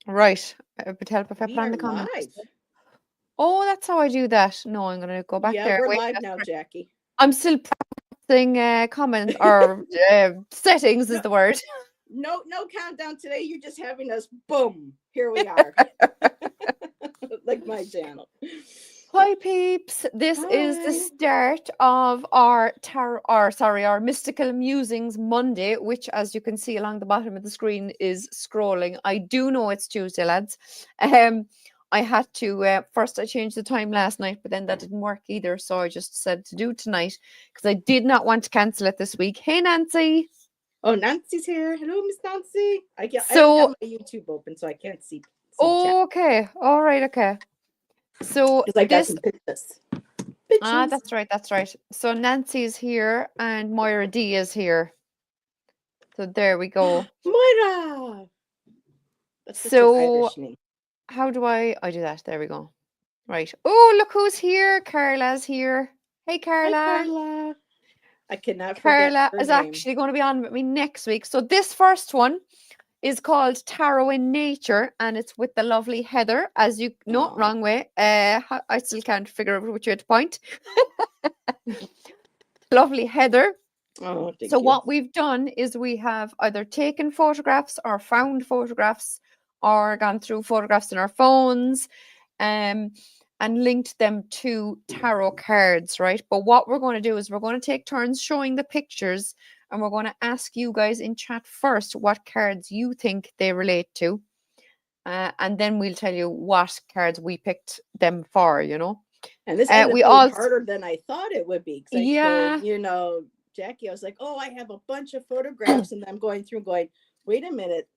Right. But help if I We put on are the comments. live. Oh, that's how I do that. No, I'm gonna go back Yeah, there. we're Wait, live that's now, right. Jackie. I'm still practicing comment or settings is No, the word. no countdown today. You're just having us. Boom. Here we are. Like my channel. Hi peeps. This is the Hi. start of our our mystical musings Monday, which as you can see along the bottom of the screen is scrolling. I do know it's Tuesday, lads. Um I had to first I changed the time last night, but then that didn't work either. So I just said to do tonight because I did not want to cancel it this week. Hey Nancy. Oh, Nancy's here. Hello, Miss Nancy. I don't have So my YouTube open, so I can't see chat okay, all right, okay. So because I got this some pictures. Pictures. that's right, that's right. So Nancy's here and Moira D is here. So there we go. Moira. That's such an So Irish name. how do I do that? There we go. Right. Oh, look who's here. Carla's here. Hey Hi, Carla. Carla. I cannot forget Carla her is name. actually going to be on with me next week. So this first one is called Tarot in Nature and it's with the lovely Heather. As you no, Oh, wrong way. I still can't figure out which way to point. Lovely Heather. oh, So thank you. what we've done is we have either taken photographs or found photographs or gone through photographs in our phones um, and linked them to tarot cards, right? But what we're going to do is we're going to take turns showing the pictures and we're going to ask you guys in chat first what cards you think they relate to. And then we'll tell you what cards we picked them for, you know. And this ended up We being also, harder than I thought it would be because I told, yeah, Jackie, I was like, oh, I have a bunch of photographs. And I'm going through going, wait a minute.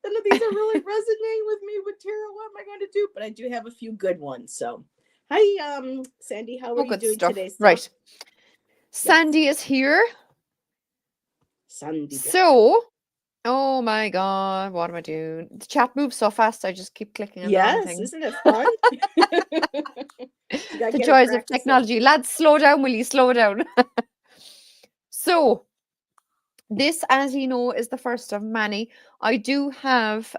None of these are really resonating with me with tarot. What am I going to do? But I do have a few good ones. So, hi, Sandy. How are oh, you good doing stuff. today, sir? Right. Yes. Sandy is here. Sandy Black. So, oh my God, what am I doing? The chat moves so fast, I just keep clicking on the wrong Yes. thing. Isn't it fun? You got to The get it joys of practicing. technology. Lads, slow down, will you? Slow down. So, this, as you know, is the first of many. I do have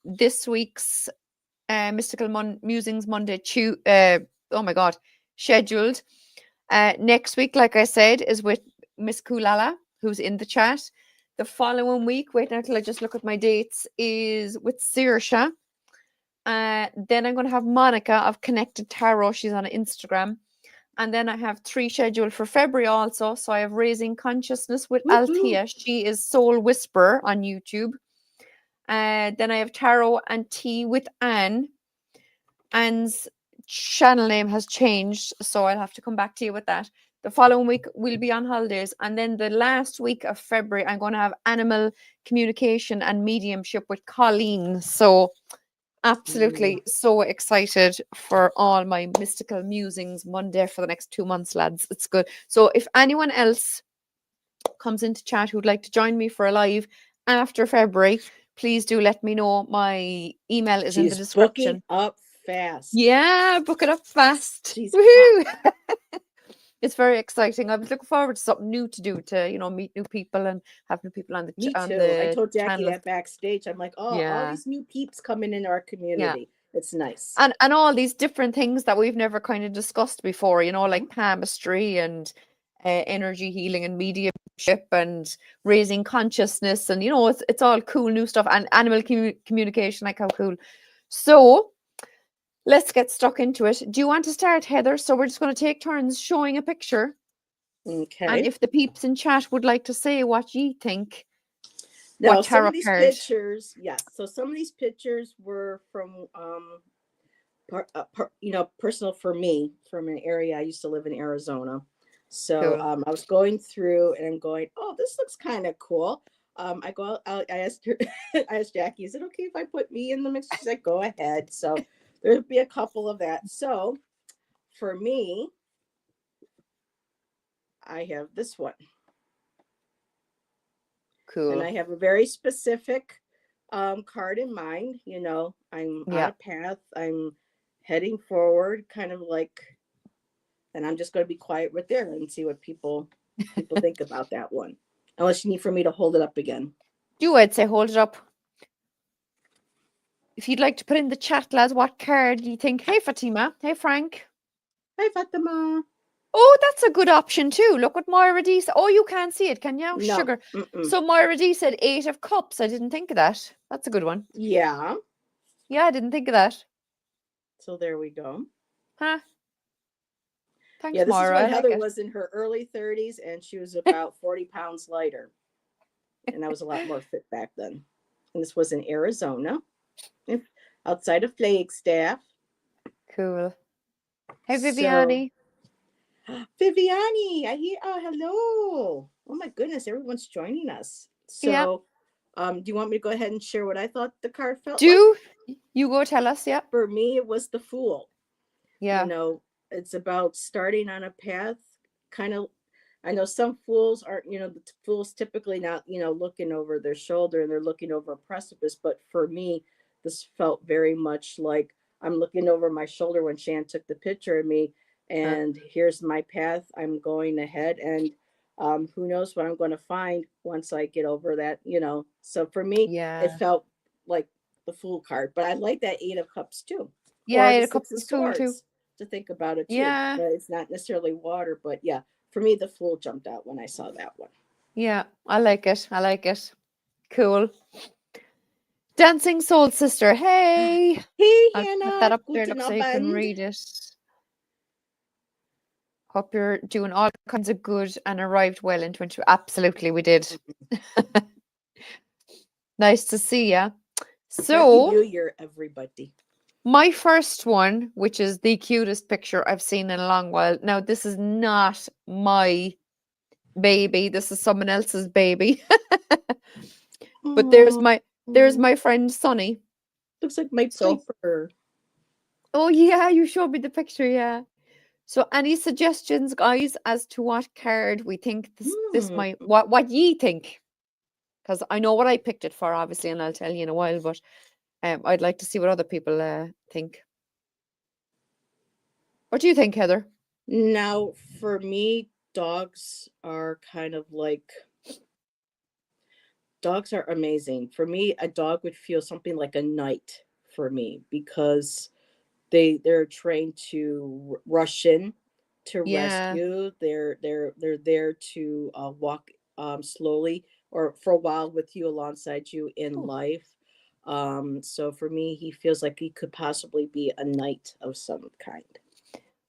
this week's Mystical Musings Monday, oh my God, scheduled. Next week, like I said, is with Miss Kulala, who's in the chat. The following week, wait until I just look at my dates, is with Sirsha. Then I'm going to have Monica of Connected Tarot. She's on Instagram. And then I have 3 scheduled for February also. So I have Raising Consciousness with Woohoo. Althea. She is Soul Whisperer on YouTube. Then I have Tarot and Tea with Anne. Anne's channel name has changed, so I'll have to come back to you with that. The following week we'll be on holidays, and then the last week of February I'm going to have animal communication and mediumship with Colleen. So Ooh. absolutely so excited for all my mystical musings Monday for the next 2 months, lads. It's good. So if anyone else comes into chat who'd like to join me for a live after February, please do let me know. My email is in the She's booking description. up fast. Yeah, book it up fast. She's hot. Woohoo! It's very exciting. I was looking forward to something new to do to, meet new people and have new people on the Me on too. I the told Jackie channel. that backstage. I'm like, oh, all Yeah. these new peeps coming into our Yeah. community. It's nice. And all these different things that we've never kind of discussed before, like palmistry and energy healing and mediumship and raising consciousness and it's all cool new stuff and animal communication, like how cool. So let's get stuck into it. Do you want to start, Heather? So we're just going to take turns showing a picture. And Okay. if the peeps in chat would like to say what ye think, Now, what some tarot of these card? pictures, yes. So some of these pictures were from, personal for me from an area I used to live in Arizona. So Cool. I was going through and I'm going, oh, this looks kind of cool. I asked her, I asked Jackie, is it okay if I put me in the mix? She's like, go ahead. So there'll be a couple of that. So for me, I have this one. And Cool. I have a very specific card in mind. I'm on Yeah. a path. I'm heading forward, kind of like, and I'm just going to be quiet right there and see what people think about that one. Unless you need for me to hold it up again. Do I'd say hold it up. if you'd like to put in the chat, lads, what card you think? Hey, Fatima. Hey, Frank. Hi, Fatima. Oh, that's a good option too. Look what Moira D said. Oh, you can't see it, can you? No. Sugar. Mm-mm. So Moira D said 8 of cups. I didn't think of that. That's a good one. Yeah. Yeah, I didn't think of that. So there we go. Huh? Thanks, Yeah, this is Moira. I when like Heather it. was in her early 30s and she was about 40 pounds lighter. And I was a lot more fit back then. And this was in Arizona, outside of Flagstaff. Cool. Hey, So, Viviani. Viviani, I hear. Oh, hello. Oh my goodness, everyone's joining us. Yeah. So, do you want me to go ahead and share what I thought the card felt like? Do you go tell us? Yeah. For me, it was the Fool. Yeah. It's about starting on a path. Kind of, I know some fools aren't, the fools typically not, looking over their shoulder and they're looking over a precipice. But for me, this felt very much like I'm looking over my shoulder when Shan took the picture of me, and here's my path. I'm going ahead, and who knows what I'm going to find once I get over that. So for me, it Yeah. felt like the Fool card. But I like that Eight of Cups too, Yeah, or the a cup Six of is cool too. Swords, to think about it too. Yeah. But it's not necessarily water, but yeah, for me, the Fool jumped out when I saw that one. Yeah. I like it. I like it. Cool. Dancing Soul Sister. Hey. Hey, I'll put that Hannah, up there. guten Looks like you can Abend. read it. Hope you're doing all kinds of good and arrived well in 20. Absolutely, we did. Nice to see ya. Happy So, New Year, everybody. my first one, which is the cutest picture I've seen in a long while. Now, this is not my baby. This is someone else's baby. But there's my friend Sonny. Looks like my So, Piper. oh yeah, you showed me the picture, yeah. So, any suggestions, guys, as to what card we think this Hmm. might what ye think? Because I know what I picked it for, obviously, and I'll tell you in a while. But I'd like to see what other people think. What do you think, Heather? Now, for me, dogs are amazing. For me, a dog would feel something like a knight for me, because they're trained to rush in to Yeah, rescue. They're there to walk slowly or for a while with you, alongside you in oh, life. So for me, he feels like he could possibly be a knight of some kind.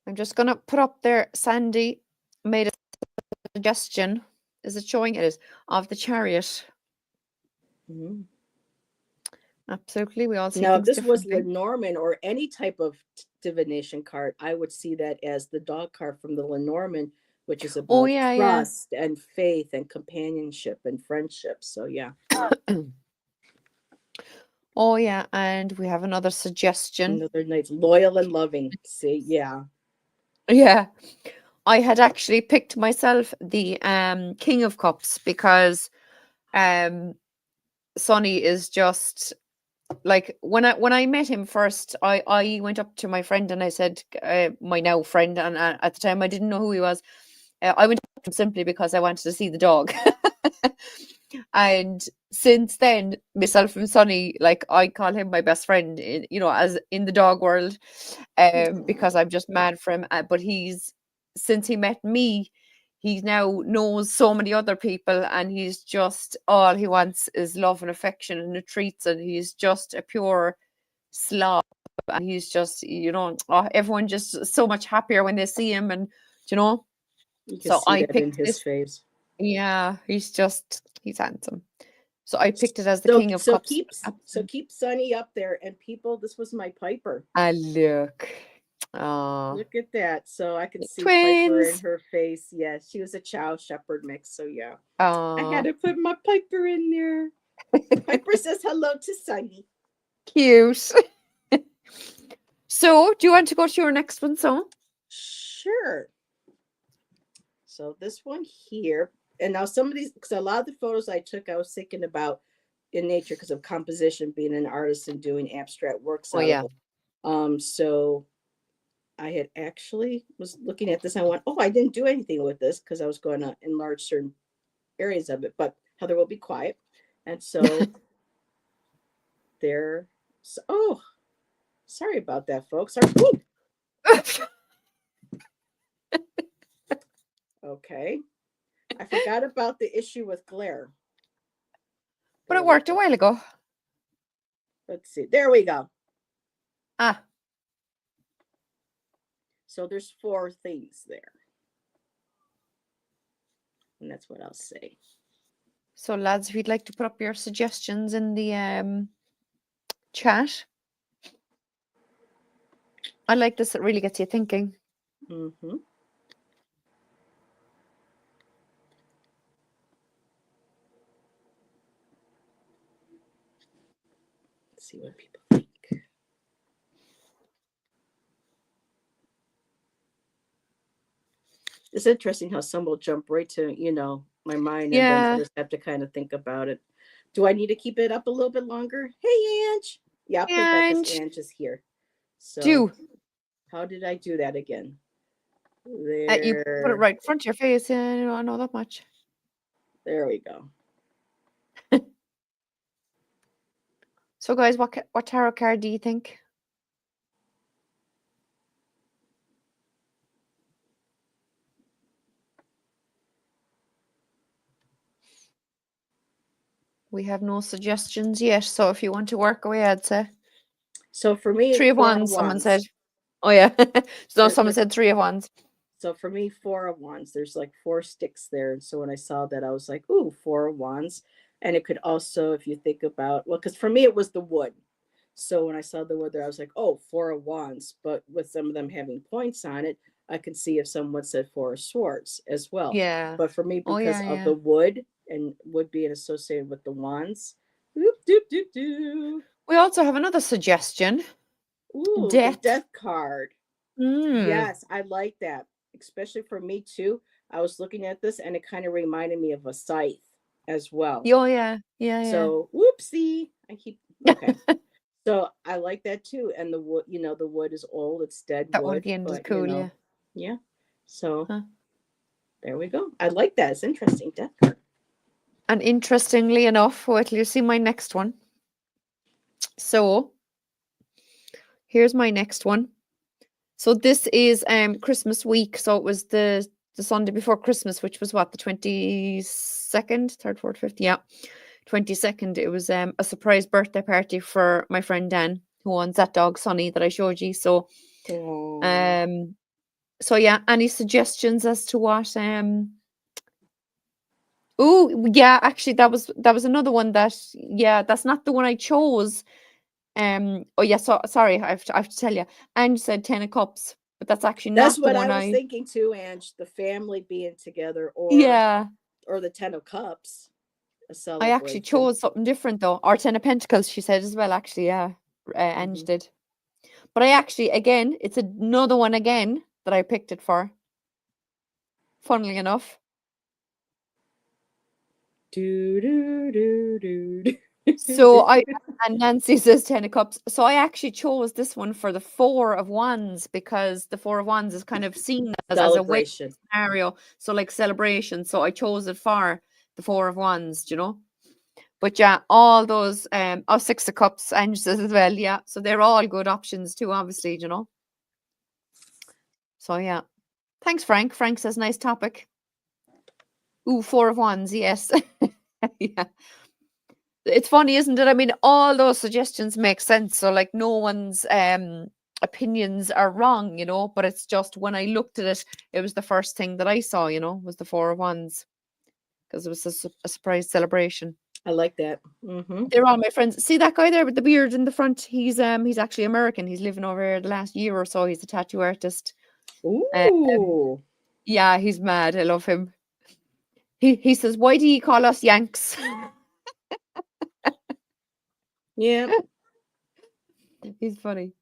I'm just gonna put up there. Sandy made a suggestion. Is it showing? It is of the chariot. Mhm. Absolutely, we all see Now, if things this was differently. Lenormand or any type of divination card, I would see that as the dog card from the Lenormand, which is Oh about yeah, yeah. trust and faith and companionship and friendship. So yeah. Oh yeah, and we have another suggestion. Another nice, loyal and loving. See, yeah. Yeah, I had actually picked myself the King of Cups because um Sonny is just like when I met him first, I went up to my friend and I said, my now friend, and at the time I didn't know who he was. I went up to him simply because I wanted to see the dog. And since then, myself and Sonny, like I call him my best friend, as in the dog world, because I'm just mad for him. But since he met me, he now knows so many other people, and he's just all he wants is love and affection and treats, and he's just a pure slob, and he's just everyone just so much happier when they see him, and you know. You can So see I that in picked his this. face. Yeah, he's handsome. So I picked it as the So King of so Cups. keep so keep Sunny up there. And people, this was my Piper. Ah, look. Oh, Look at that. So I can see Piper in twins. her face. Yes, she was a Chow Shepherd mix. So yeah. I had Oh, to put my Piper in there. Piper says hello to Sunny. cute. So, do you want to go to your next one, so? Sure. So this one here, and now some of these, because a lot of the photos I took, I was thinking about in nature because of composition, being an artist and doing abstract works Oh, out of yeah. it. So I had actually was looking at this. And I went, oh, I didn't do anything with this because I was going to enlarge certain areas of it. But Heather will be quiet, and so there's So, oh, sorry about that, folks. Ooh, okay. I forgot about the issue with glare. But There it we worked a go. while ago. Let's see. There we go. Ah, So there's 4 things there. And that's what I'll say. so lads, if you'd like to put up your suggestions in the chat. I like this. It really gets you thinking. Mm-hmm. Let's see what people think. It's interesting how some will jump right to, my mind, and then Yeah. others have to kind of think about it. Do I need to keep it up a little bit longer? Hey, Ange. Yeah, I'll put it back because And Ange is here. So do. how did I do that again? You put it There. right in front of your face. Yeah, I know that much. There we go. So, guys, what tarot card do you think? We have no suggestions yet. So, if you want to work away, I'd say So for me, it's Three of 4 of Wands. Someone said. Wands. Oh yeah. So There, someone there, said Three of Wands. so for me, 4 of Wands. There's like 4 sticks there, and so when I saw that, I was like, "Ooh, 4 of Wands." And it could also, if you think about, well, because for me it was the wood. So when I saw the wood there, I was like, "Oh, 4 of Wands." But with some of them having points on it, I can see if someone said 4 of Swords as well. Yeah. But for me, Oh because yeah, of yeah. the wood and wood being associated with the wands, doop doop doop doop. We also have another suggestion. Ooh, the Death. death card. Hmm. Yes, I like that. Especially for me too. I was looking at this and it kind of reminded me of a scythe as well. Oh yeah. Yeah, So whoopsie. I keep yeah. okay. So I like that too. And the wood, the wood is old, it's dead That one at wood, the end is but cool. Yeah. yeah. So Huh. there we go. I like that. It's interesting. Death card. And interestingly enough, wait till you see my next one. So here's my next one. So this is Christmas week. So it was the Sunday before Christmas, which was what, the 22nd, third, fourth, fifth, yeah. 22nd. It was a surprise birthday party for my friend Dan, who owns that dog Sonny that I showed you. Oh. Um so yeah, any suggestions as to what Oh, yeah, actually that was another one that, yeah, that's not the one I chose. Oh yeah, so sorry, I have to tell you. And said 10 of cups, but that's actually That's not the what I one was I thinking too, Ange. The family being together, yeah. or the 10 of cups, a I actually celebration. chose something different though. Or 10 of pentacles, she said as well, actually, yeah. Ange Hmm. did. But I actually, again, it's another one again that I picked it for. Funnily enough. Do do do do So do. and Nancy says 10 of cups. So I actually chose this one for the Four of Wands because the Four of Wands is kind of seen as a wedding Celebration. scenario. So like celebration. So I chose it for the Four of Wands, But yeah, all those Six of Cups and says as well, yeah. So they're all good options too, obviously. So yeah. Thanks, Frank. Frank says nice topic. Ooh, Four of Wands, yes. Yeah. It's funny, isn't it? I mean, all those suggestions make sense. So like no one's opinions are wrong, but it's just when I looked at it, it was the first thing that I saw, was the Four of Wands because it was a surprise celebration. I like that. Hmm. They're all my friends. See that guy there with the beard in the front? He's actually American. He's living over here the last year or so. He's a tattoo artist. Um, Ooh. yeah, he's mad. I love him. He says, "Why do you call us Yanks?" Yeah. He's funny.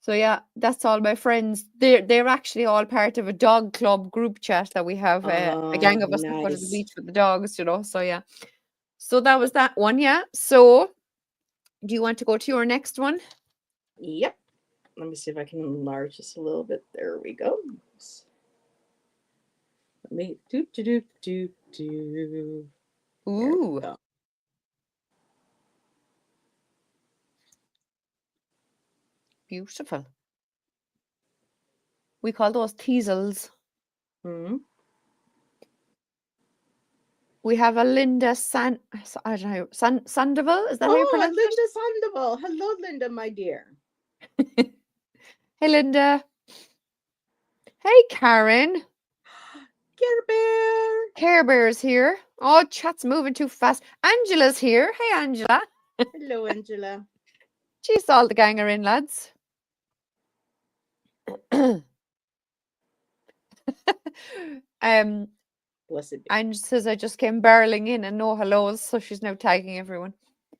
So yeah, that's all my friends. They're actually all part of a dog club group chat that we have. A gang of us that go to the Nice. beach with the dogs. So yeah. So that was that one. Yeah. So do you want to go to your next one? Yep. Let me see if I can enlarge this a little bit. There we go. Let me do do do do do. There we Ooh. go. Beautiful. We call those teasels. Hmm. We have a Linda I don't know, Sandoval. Is that how you Oh, pronounce Linda Sandoval. Hello, Linda, my dear. it? Hey, Linda. Hey, Karen. Care Bear. Care Bear's here. Oh, chat's moving too fast. Angela's here. Hey, Angela. Hello, Angela. Jeez, all the gang are in, lads. um, Blessed be. Ange says I just came barreling in and no hellos, so she's now tagging everyone.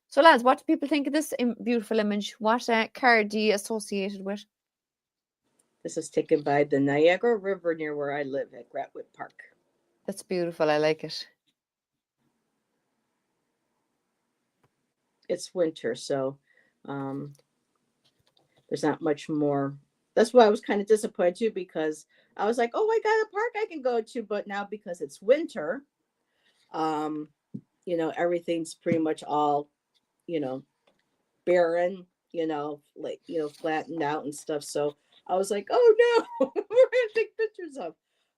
So, lads, what do people think of this beautiful image? What card do you associate it with? This is taken by the Niagara River near where I live at Gratwood Park. That's beautiful. I like it. It's winter, so there's not much more. That's why I was kind of disappointed too, because I was like, oh, I got a park I can go to, but now because it's winter, everything's pretty much all, barren, like, flattened out and stuff. So I was like, oh no, we're gonna take pictures of.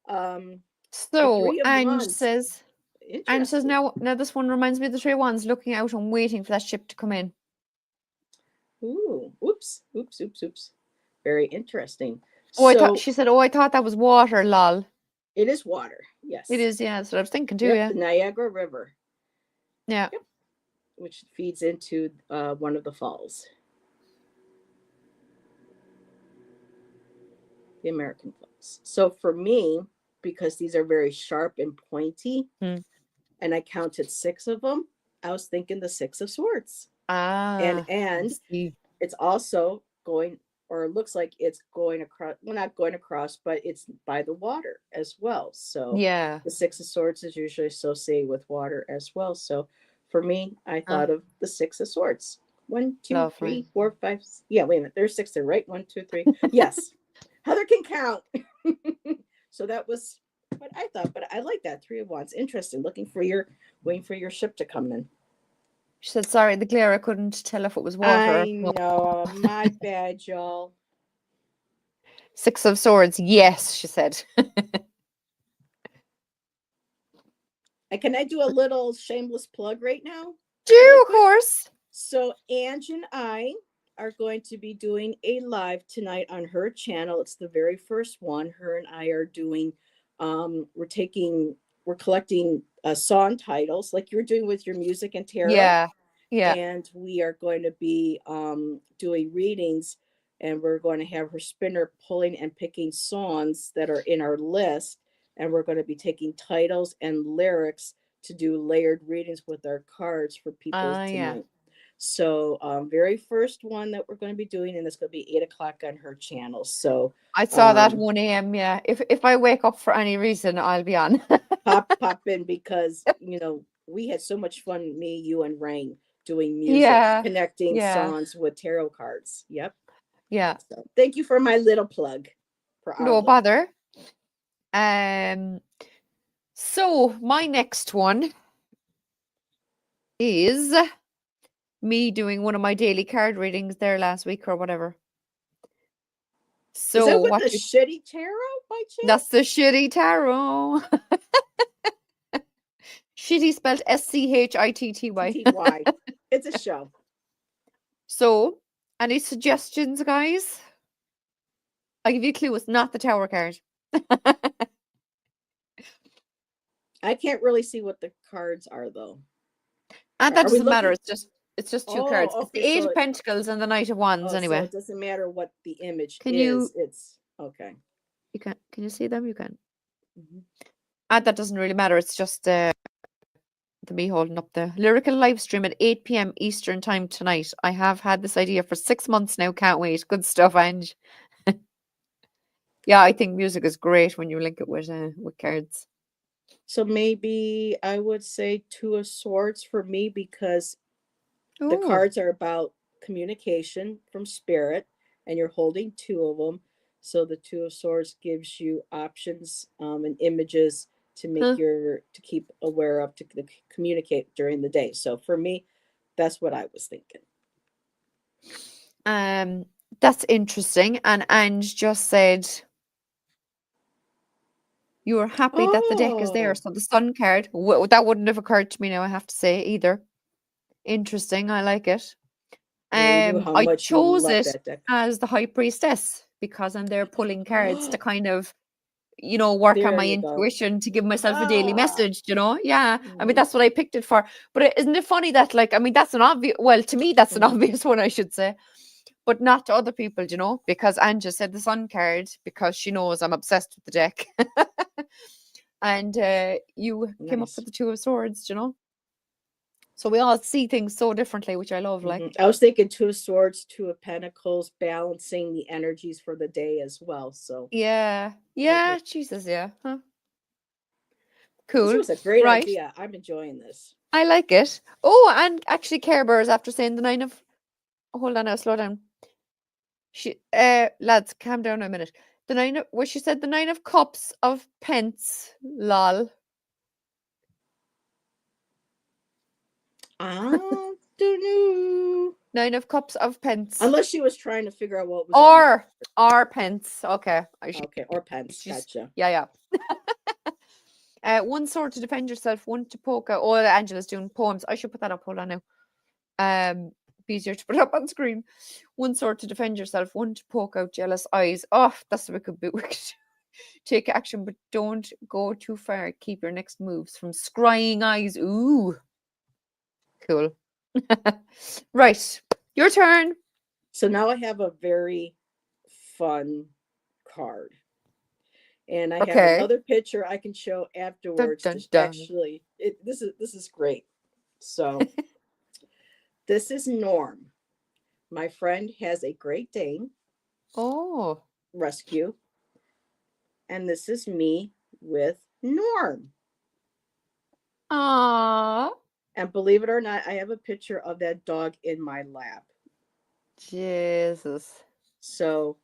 The So, Three of Ange Wands. says, Interesting. now this one reminds me of the Three of Wands, looking out and waiting for that ship to come in. Ooh, oops. Very interesting. Oh, So she said, I thought that was water, lol. it is water. Yes. It is, yeah. That's what I was thinking too, Yep, yeah. the Niagara River. Yeah. Yep. Which feeds into one of the falls. The American Falls. So for me, because these are very sharp and pointy, and I counted 6 of them, I was thinking the 6 of Swords. And it's also going, or it looks like it's going across, well, not going across, but it's by the water as well. So yeah, the 6 of Swords is usually associated with water as well. So for me, I thought of the 6 of Swords. 1, 2, lovely. 3, 4, 5. Yeah, wait a minute. There's 6 there, right? 1, 2, 3. Yes. Heather can count. So that was what I thought, but I like that. 3 of Wands. Interesting. Waiting for your ship to come in. She said, sorry, the glare, I couldn't tell if it was water. I know. My bad, y'all. 6 of Swords. Yes, she said. Can I do a little shameless plug right now? Do, of course. So Ange and I are going to be doing a live tonight on her channel. It's the very first one. Her and I are doing, we're collecting song titles like you're doing with your music and tarot. Yeah. And we are going to be doing readings, and we're going to have her spinner pulling and picking songs that are in our list. And we're going to be taking titles and lyrics to do layered readings with our cards for people tonight. Yeah. So very first one that we're going to be doing, and it's going to be 8:00 on her channel. So I saw that 1 a.m. Yeah. If I wake up for any reason, I'll be on. pop in, because we had so much fun, me, you, and Rain, doing music, connecting songs with tarot cards. Yep. Yeah. So thank you for my little plug. No bother. So my next one is me doing one of my daily card readings there last week or whatever. So is that with the shitty tarot by chance? That's the shitty tarot. Shitty spelled SCHITTY. It's a show. So, any suggestions, guys? I'll give you a clue. It's not the Tower card. I can't really see what the cards are, though. And that doesn't matter. It's just 2 cards. It's Okay, the 8 of Pentacles and the Knight of Wands, anyway. So it doesn't matter what the image is. It's okay. You can you see them? You can. And that doesn't really matter. It's just me holding up the lyrical live stream at 8 p.m. Eastern time tonight. I have had this idea for 6 months now. Can't wait. Good stuff, Ange. Yeah, I think music is great when you link it with cards. So maybe I would say 2 of Swords for me, because the cards are about communication from spirit, and you're holding 2 of them. So the 2 of Swords gives you options and images to make to keep aware of, to communicate during the day. So for me, that's what I was thinking. That's interesting. And Ange just said you were happy that the deck is there. Oh, So the sun card, that wouldn't have occurred to me now, I have to say, either. Interesting. I like it. yeah, you knew how I much you chose love it that deck. as the High Priestess because I'm there pulling cards to kind of, work on There my you go. intuition to give myself a daily Ah. message, Yeah. I mean, Mhm, that's what I picked it for. But isn't it funny that, like, I mean, that's an obvious, well, to me, that's an mhm. obvious one, I should say, but not to other people, because Anja said the sun card because she knows I'm obsessed with the deck. And you came up Nice. with the Two of Swords, So we all see things so differently, which I love, like. I was thinking Two of Swords, Two of Pentacles, balancing the energies for the day as well. So Yeah. that makes Yeah, Jesus, yeah. Huh. this Cool. was a great Right. idea. I'm enjoying this. I like it. Oh, and actually Care Bears after saying the nine of hold on now, slow down. She lads, calm down a minute. The nine of she said the nine of cups of pence. Lol. I don't know. Nine of cups of pence. Unless she was trying to figure out what was on the Or pence. Okay. okay, or pence. She's Gotcha. yeah. One sword to defend yourself, one to poke out. Oh, Angela's doing poems. I should put that up. Hold on now. Be easier to put up on screen. One sword to defend yourself, one to poke out jealous eyes. Oh, that's what we could be. We could take action, but don't go too far. Keep your next moves from scrying eyes. Ooh, cool. Right, your turn. So now I have a very fun card. And I have Okay. another picture I can show Dun afterwards to dun dun. actually this is great. So this is Norm. My friend has a Great Dane Oh. rescue, and this is me with Norm. Ah. And believe it or not, I have a picture of that dog in my lap. Jesus. So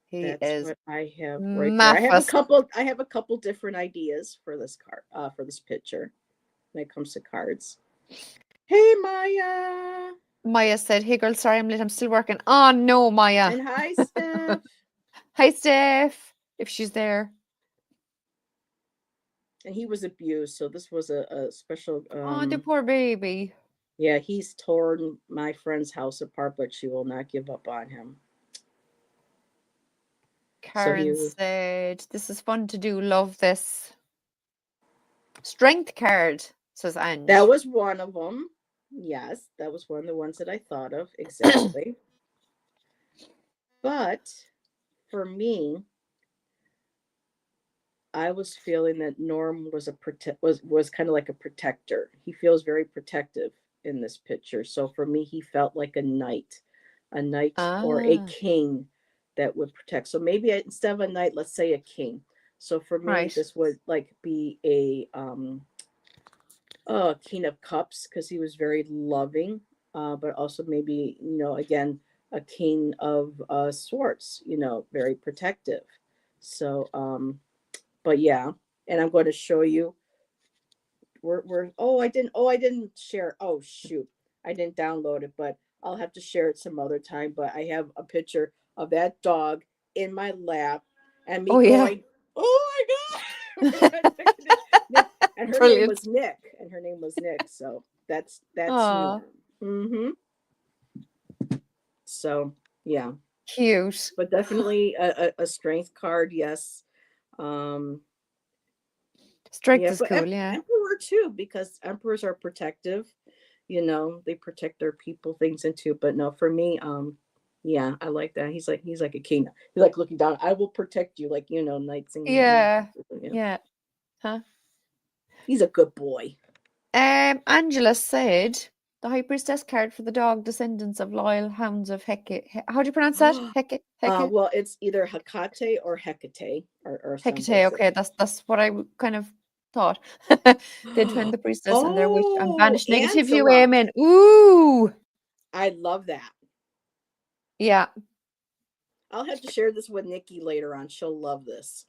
He that's is what I have right there. maffus. I have a couple different ideas for this card, for this picture when it comes to cards. Hey Maya. Maya said, "Hey girl, sorry I'm late. I'm still working." Oh no, Maya. And hi Steph. Hi, Steph. If she's there. And he was abused, so this was a special Oh, the poor baby. yeah, he's torn my friend's house apart, but she will not give up on him. So he Karen said, "This is fun to do. Love this." Strength card, says that Ange. was one of them. Yes, that was one of the ones that I thought of exactly. But for me, I was feeling that Norm was was kind of like a protector. He feels very protective in this picture. So for me, he felt like a knight or a Ah, king that would protect. So maybe instead of a knight, let's say a king. So for me, right. this would like be a king of cups because he was very loving, but also maybe again a king of swords. Very protective. So but yeah, and I'm going to show you. We're I didn't share. Oh shoot, I didn't download it, but I'll have to share it some other time. But I have a picture of that dog in my lap, and me Oh, yeah. going, "Oh my god!" And her name Brilliant. was Nick, So that's Oh, Norm. So yeah, cute. but definitely a strength card. Yes. Um, Strength Yeah, is but cool, yeah. emperor too, because emperors are protective. They protect their people, things into. But no, for me, yeah, I like that. He's like a king. He's like looking down. I will protect you, like knights and Yeah. yeah. Yeah. Huh? He's a good boy. Angela said, the High Priestess card for the dog, descendants of loyal hounds of Hecate. How do you pronounce that? Hecate? Hecate? Well, it's either Hecate or Hecate or some Hecate, books. okay, that's what I kind of thought. They defend the priestess and their wish and Oh, banish negativity away. Angela, Amen. Ooh, I love that. yeah. I'll have to share this with Nikki later on. She'll love this.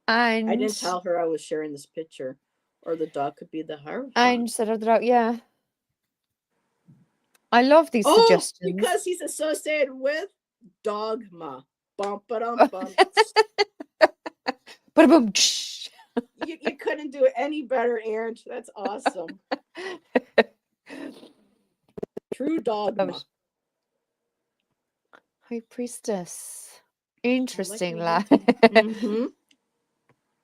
I And didn't tell her I was sharing this picture, or the dog could be the Hierophant. said it out, yeah. I love these Oh, suggestions. because he's associated with dogma. Bum, ba-dum, bum. Ba-da-boom. You couldn't do it any better, Aaron. That's awesome. True Love dogma. it. High Priestess. I like Interesting, me lad. Mm-hmm.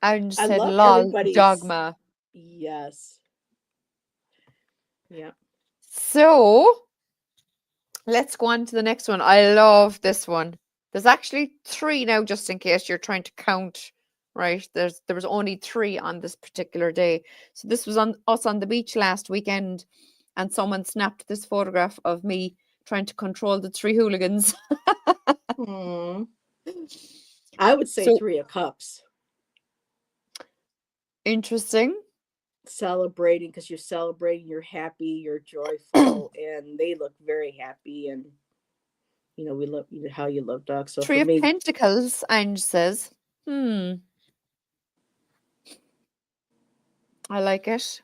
And I said love lol everybody's. dogma. Yes. Yeah. So let's go on to the next one. I love this one. There's actually 3 now, just in case you're trying to count. Right, there was only 3 on this particular day. So this was on us on the beach last weekend, and someone snapped this photograph of me trying to control the 3 hooligans. I would say So 3 of cups. interesting. Celebrating, because you're celebrating, you're happy, you're joyful, and they look very happy. And we love how you love dogs. So 3 for of me, Pentacles, Ange says. I like it.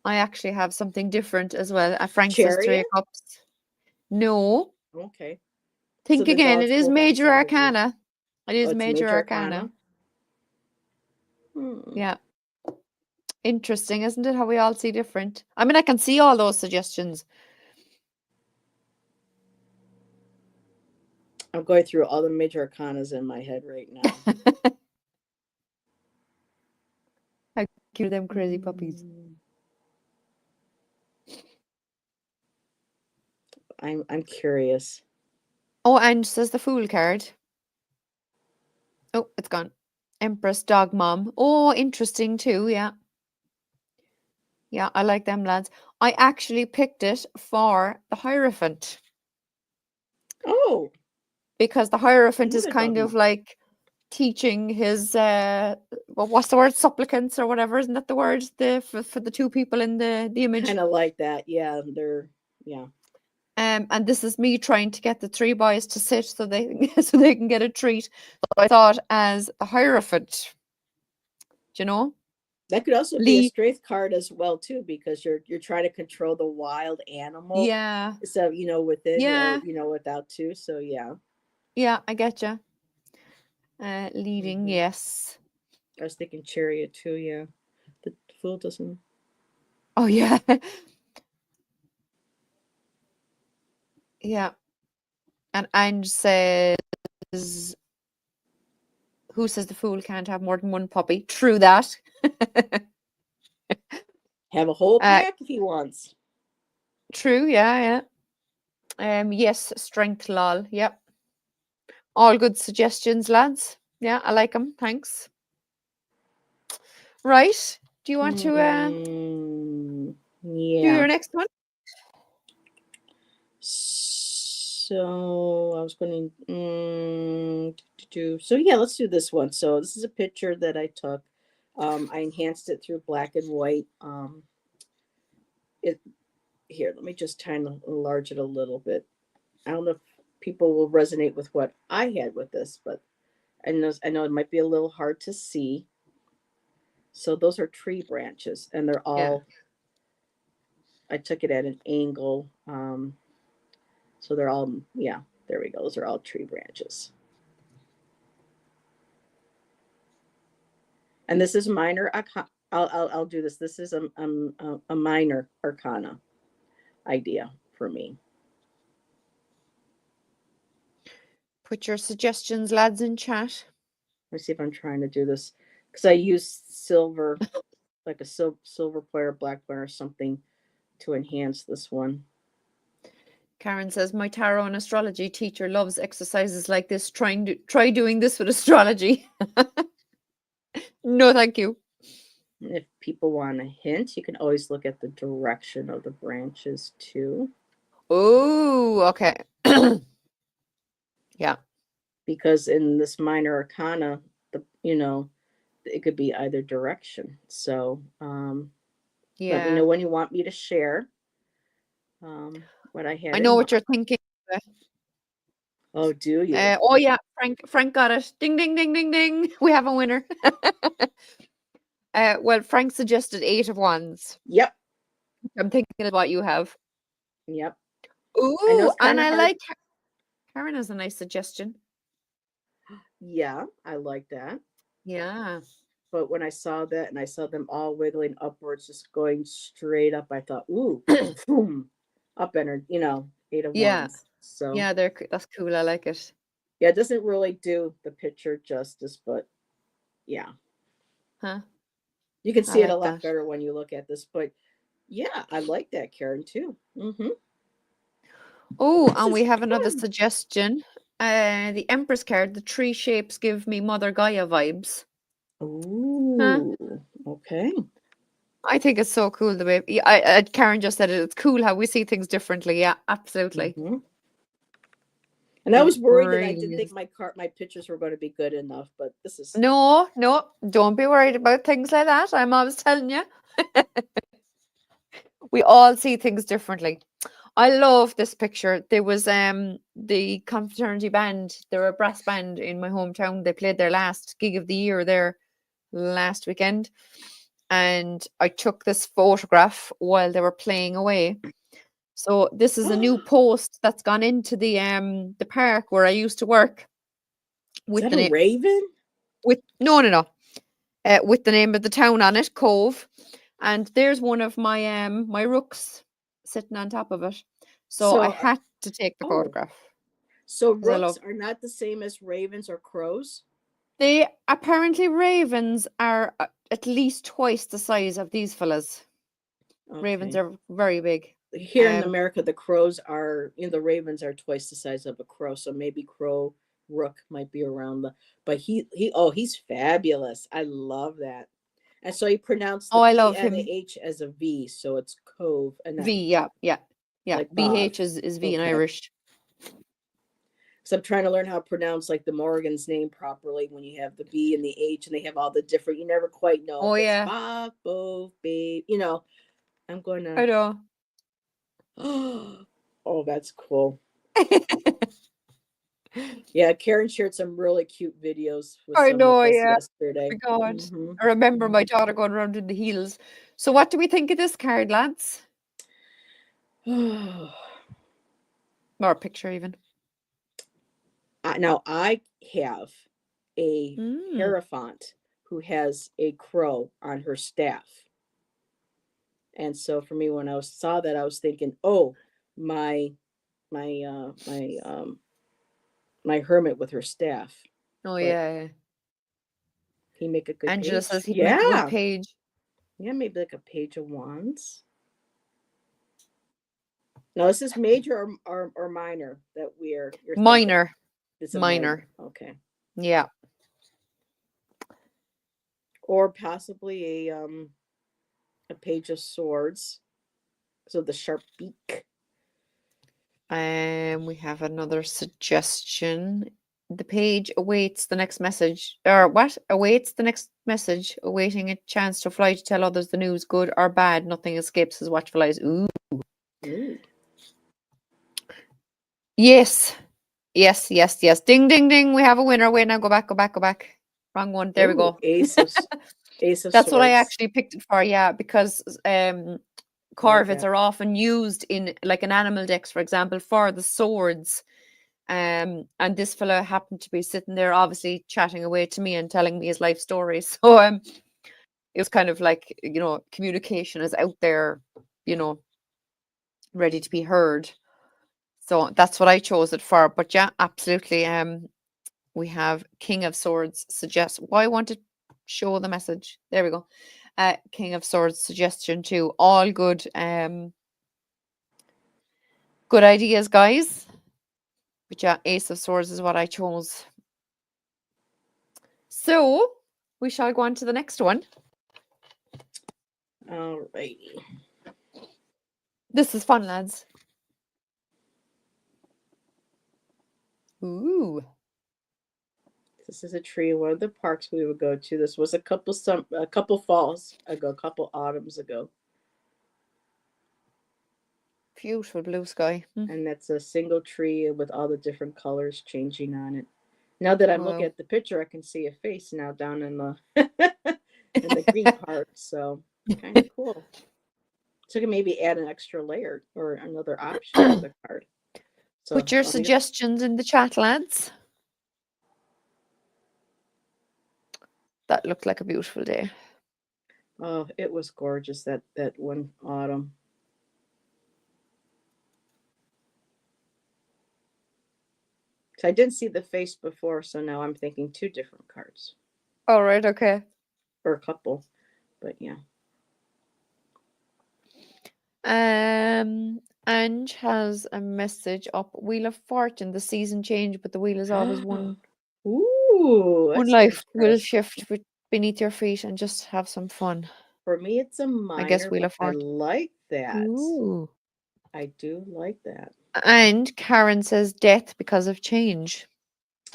I actually have something different as well. Frank says 3 Chariot. of Cups. No. Okay. So Think the again. It dogs is both on Major side of you. Arcana. It Oh, is it's Major major Arcana. arcana. Yeah. Interesting, isn't it? How we all see different. I mean, I can see all those suggestions. I'm going through all the major arcanas in my head right now. How cute are them crazy puppies. I'm curious. Oh, and says the Fool card. Oh, it's gone. Empress Dog Mom. Oh, interesting too. Yeah. Yeah, I like them, lads. I actually picked it for the Hierophant. Oh, Because the Hierophant is another kind dogma. of like teaching his what's the word, supplicants or whatever, isn't that the word, for the 2 people in the image? Kind of like that. Yeah, yeah. And this is me trying to get the 3 boys to sit so they so they can get a treat. So I thought, as a Hierophant, do you know, That could also be a Lee. strength card as well too, because you're trying to control the wild animal. Yeah, So within yeah, or without too. So yeah. yeah, I get you. Leading, yes. I was thinking chariot too. Yeah, the fool doesn't. Oh yeah. Yeah. And Ange says, who says the Fool can't have more than 1 puppy? True that. Have a whole pack if he wants. True, yeah. Yes, strength lol. Yep. All good suggestions, lads. Yeah, I like them. Thanks. Right. Do you want to do Yeah. your next one? So I was going to do. So yeah, let's do this one. So this is a picture that I took. I enhanced it through black and white. Here, let me just try and enlarge it a little bit. I don't know if people will resonate with what I had with this, but I know it might be a little hard to see. So those are tree branches, and they're all. I took it at an angle, so they're all. Yeah, there we go. Those are all tree branches. And this is minor. I'll do this. This is a minor arcana idea for me. Put your suggestions, lads, in chat. Let me see if I'm trying to do this, because I use silver, like a silver player, black player, or something, to enhance this one. Karen says, my tarot and astrology teacher loves exercises like this. Try doing this with astrology. No, thank you. If people want a hint, you can always look at the direction of the branches too. Oh, okay. Yeah. Because in this minor arcana, it could be either direction. So let me know when you want me to share what I had. I know what you're thinking. Oh, do you? Oh yeah, Frank got it. Ding, ding, ding, ding, ding. We have a winner. Well, Frank suggested 8 of Wands. Yep. I'm thinking of what you have. Yep. I know Ooh, it's and kind of I hard. like Karen has a nice suggestion. Yeah, I like that. Yeah. But when I saw that and I saw them all wiggling upwards, just going straight up, I thought, ooh, boom, up energy, 8 of Yeah. wands. So Yeah, that's cool. I like it. yeah, it doesn't really do the picture justice, but yeah, Huh? you can I see it a like lot that. better when you look at this. But yeah, I like that, Karen, too. Oh, This and is we have another fun. suggestion. The Empress card, the three shapes give me Mother Gaia vibes. Huh? Ooh, okay. I think it's so cool the way Karen just said it. It's cool how we see things differently. Yeah, absolutely. hmm And I It was worried that I really didn't think is. my pictures were going to be good enough, but this is No, no, don't be worried about things like that. I'm always telling you. We all see things differently. I love this picture. There was the confraternity band. They were a brass band in my hometown. They played their last gig of the year there last weekend. And I took this photograph while they were playing away. So this is a new post that's gone into the park where I used to work is with that the a name raven? with no, with the name of the town on it, Cove. And there's one of my rooks sitting on top of it. So I So, had to take the oh, photograph so because I rooks love. are not the same as ravens or crows? They apparently ravens are at least twice the size of these fellas. Ravens Okay. are very big. Here in Um. America, the crows are, the ravens are twice the size of a crow. So maybe crow rook might be around but he's fabulous. I love that. And so he pronounced Oh, the I P love and the him. H as a V. So it's cove and not V. Yeah. Yeah. Yeah. like Bob. BH is V in Okay. Irish. So I'm trying to learn how to pronounce like the Morgan's name properly when you have the B and the H and they have all the different, you never quite know Oh if it's yeah. Bob, Bove, Babe, I'm going to, I know. oh, that's cool. Yeah, Karen shared some really cute videos with I some of know. us Yeah. yesterday. My God. Hmm I remember my daughter going around in the heels. So what do we think of this card, lads? Or picture even. Now, I have a Mm. Hierophant who has a crow on her staff. And so for me, when I saw that, I was thinking, oh, my my my hermit with her staff. Oh But yeah. he make a good Angela says page. he'd make a good Yeah. page. Yeah, maybe like a page of wands. Now, is this major or minor that you're thinking? Minor. It's a minor. Minor. Okay. Yeah. Or possibly a page of swords. So the sharp beak. We have another suggestion. The page awaits the next message. Or what? Awaits the next message, awaiting a chance to fly to tell others the news, good or bad. Nothing escapes his watchful eyes. Ooh. Ooh. Yes. Yes, yes, yes. Ding, ding, ding. We have a winner. Wait now. Go back, go back, go back. Wrong one. There we Ooh, go. ace of That's what I swords. actually picked it for, yeah, because I like corvids that. are often used in like an animal dex, for example, for the swords. And this fella happened to be sitting there, obviously chatting away to me and telling me his life story. So it was kind of like, communication is out there, you know, ready to be heard. So that's what I chose it for. But yeah, absolutely. We have King of Swords suggests. Why want to show the message? There we go. King of Swords suggestion too. All good. Good ideas, guys. But yeah, Ace of Swords is what I chose. So we shall go on to the next one. Alrighty. This is fun, lads. Ooh. This is a tree in one of the parks we would go to. This was a couple falls ago, a couple autumns ago. Beautiful blue sky. And that's a single tree with all the different colors changing on it. Now that I look Wow. at the picture, I can see a face now down in the in the green part. So kind of cool. So I can maybe add an extra layer or another option to the card. So Put your yeah. suggestions in the chat, lads. That looked like a beautiful day. Oh, it was gorgeous that one autumn. So I didn't see the face before, so now I'm thinking two different cards All right, okay. or a couple, but yeah. Ange has a message up. Wheel of Fortune, the season change, but the wheel is always one. Ooh, One that's life will interesting. shift beneath your feet and just have some fun. For me, it's a I guess minor, Wheel but of I Fortune. like that. Ooh. I do like that. And Karen says death because of change.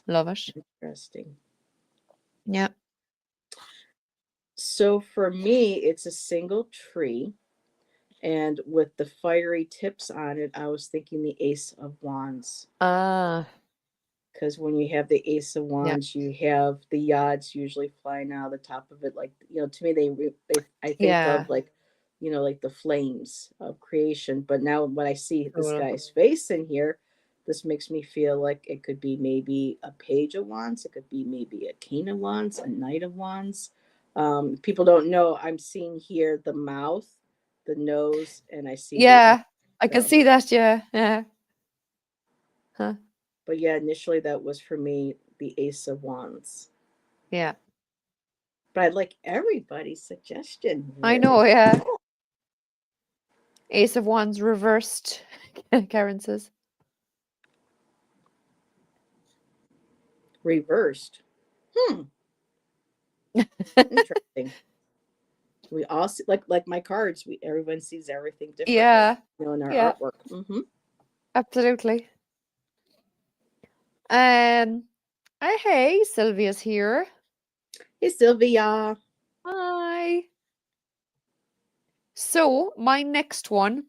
Love it. Interesting. Yeah. So for me, it's a single tree. And with the fiery tips on it, I was thinking the Ace of Wands. Ah, Because when you have the Ace of yeah. Wands, you have the yachts usually flying out of the top of it. Like, to me, I think Yeah. of like, like the flames of creation. But now when I see this Cool. guy's face in here, this makes me feel like it could be maybe a Page of Wands. It could be maybe a King of Wands, a Knight of Wands. People don't know. I'm seeing here the mouth, the nose, and I see the eye. Yeah. I can So, see that. Yeah. Yeah. Huh. but yeah, initially that was for me the Ace of Wands. Yeah. But I'd like everybody's suggestion. I Very know. Yeah. cool. Ace of Wands reversed. Karen says. Reversed. Interesting. We all see, like my cards. Everyone sees everything differently. Yeah. In our Yeah. artwork. Mm-hmm. Absolutely. Um. Hey, Sylvia's here. Hey Sylvia. Hi. So my next one,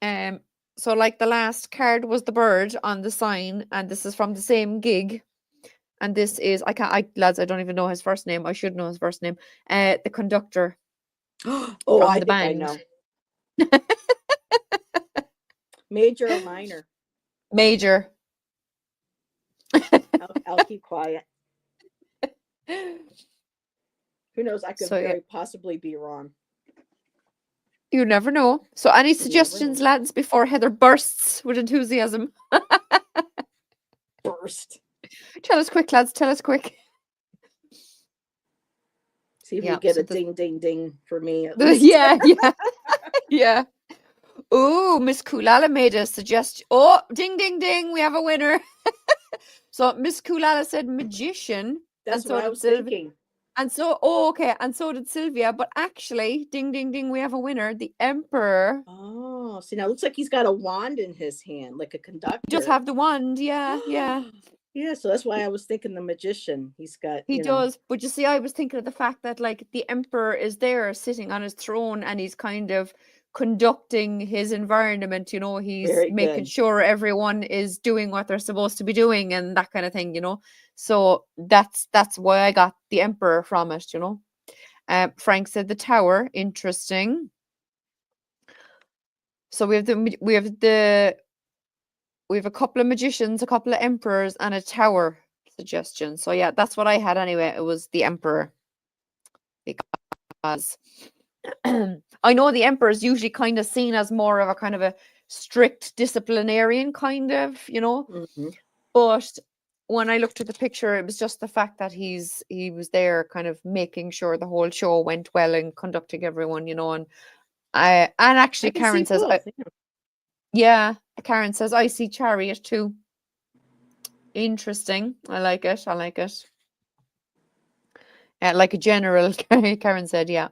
so like the last card was the bird on the sign, and this is from the same gig. And this is lads, I don't even know his first name. I should know his first name. The conductor Oh, from I the think I band. know. Major or minor? Major. I'll keep quiet. Who knows? I could So yeah, very possibly be wrong. you never know. So any You never suggestions, know. lads, before Heather bursts with enthusiasm? Burst. Tell us quick, lads. Tell us quick. See if we Yeah. get So a ding ding ding for me at least. yeah, yeah, yeah. Oh, Miss Kulala made a suggestion. Oh, ding, ding, ding. We have a winner. So Miss Kulala said magician. That's And what so I did was Sylvia. thinking. And so, okay. And so did Sylvia. But actually, ding, ding, ding. We have a winner. The Emperor. Oh, see now it looks like he's got a wand in his hand, like a Just conductor. have the wand. Yeah, yeah. Yeah, so that's why I was thinking the magician. He's got, He does. But you see, I was thinking of the fact that like the Emperor is there sitting on his throne and he's kind of conducting his environment, he's very making good. sure everyone is doing what they're supposed to be doing and that kind of thing. So that's why I got the Emperor from it. Frank said the tower, interesting. So we have a couple of magicians, a couple of emperors, and a tower suggestion. So yeah, that's what I had anyway. It was the Emperor. Because I know the emperor is usually kind of seen as more of a kind of a strict disciplinarian kind of. Mm-hmm. But when I looked at the picture, it was just the fact that he was there kind of making sure the whole show went well and conducting everyone. And I actually can see Karen says both. Yeah. yeah, Karen says I see chariot too. Interesting. I like it. I like it. Like a general, Karen said, yeah.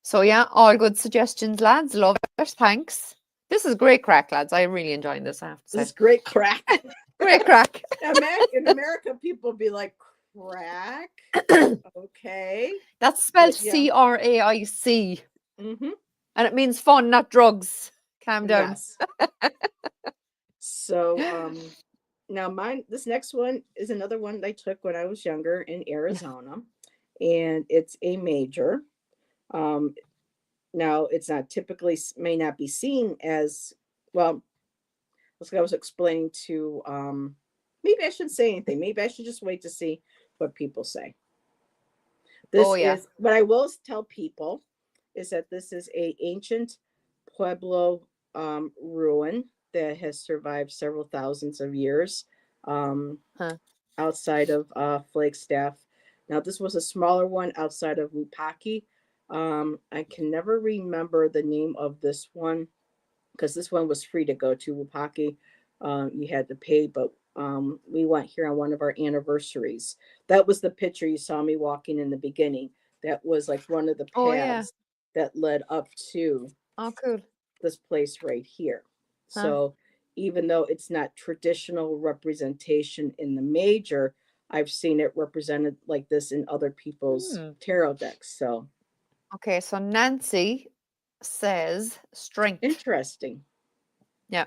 So yeah, all good suggestions, lads. Love it. Thanks. This is great crack, lads. I really enjoying this, I have to This say. is great crack. Great crack. In America, people be like, crack? Okay. That's spelled Yeah. C-R-A-I-C. Mm-hmm. And it means fun, not drugs. Calm down. Yes. So now this next one is another one I took when I was younger in Arizona. And it's a major. Um Now, it's not typically may not be seen as well. That's what I was explaining to. Maybe I shouldn't say anything. Maybe I should just wait to see what people say. Oh This yeah. is what I will tell people is that this is a ancient Pueblo ruin that has survived several thousands of years um, Huh. outside of Flagstaff. Now, this was a smaller one outside of Lupaki. I can never remember the name of this one because this one was free to go to Wupaki. You had to pay, but we went here on one of our anniversaries. That was the picture you saw me walking in the beginning. That was like one of the Oh yeah. paths that led up to Oh cool. this place right here. Huh. So even though it's not traditional representation in the major, I've seen it represented like this in other people's Hmm. tarot decks. So Okay, so Nancy says strength. interesting. Yeah.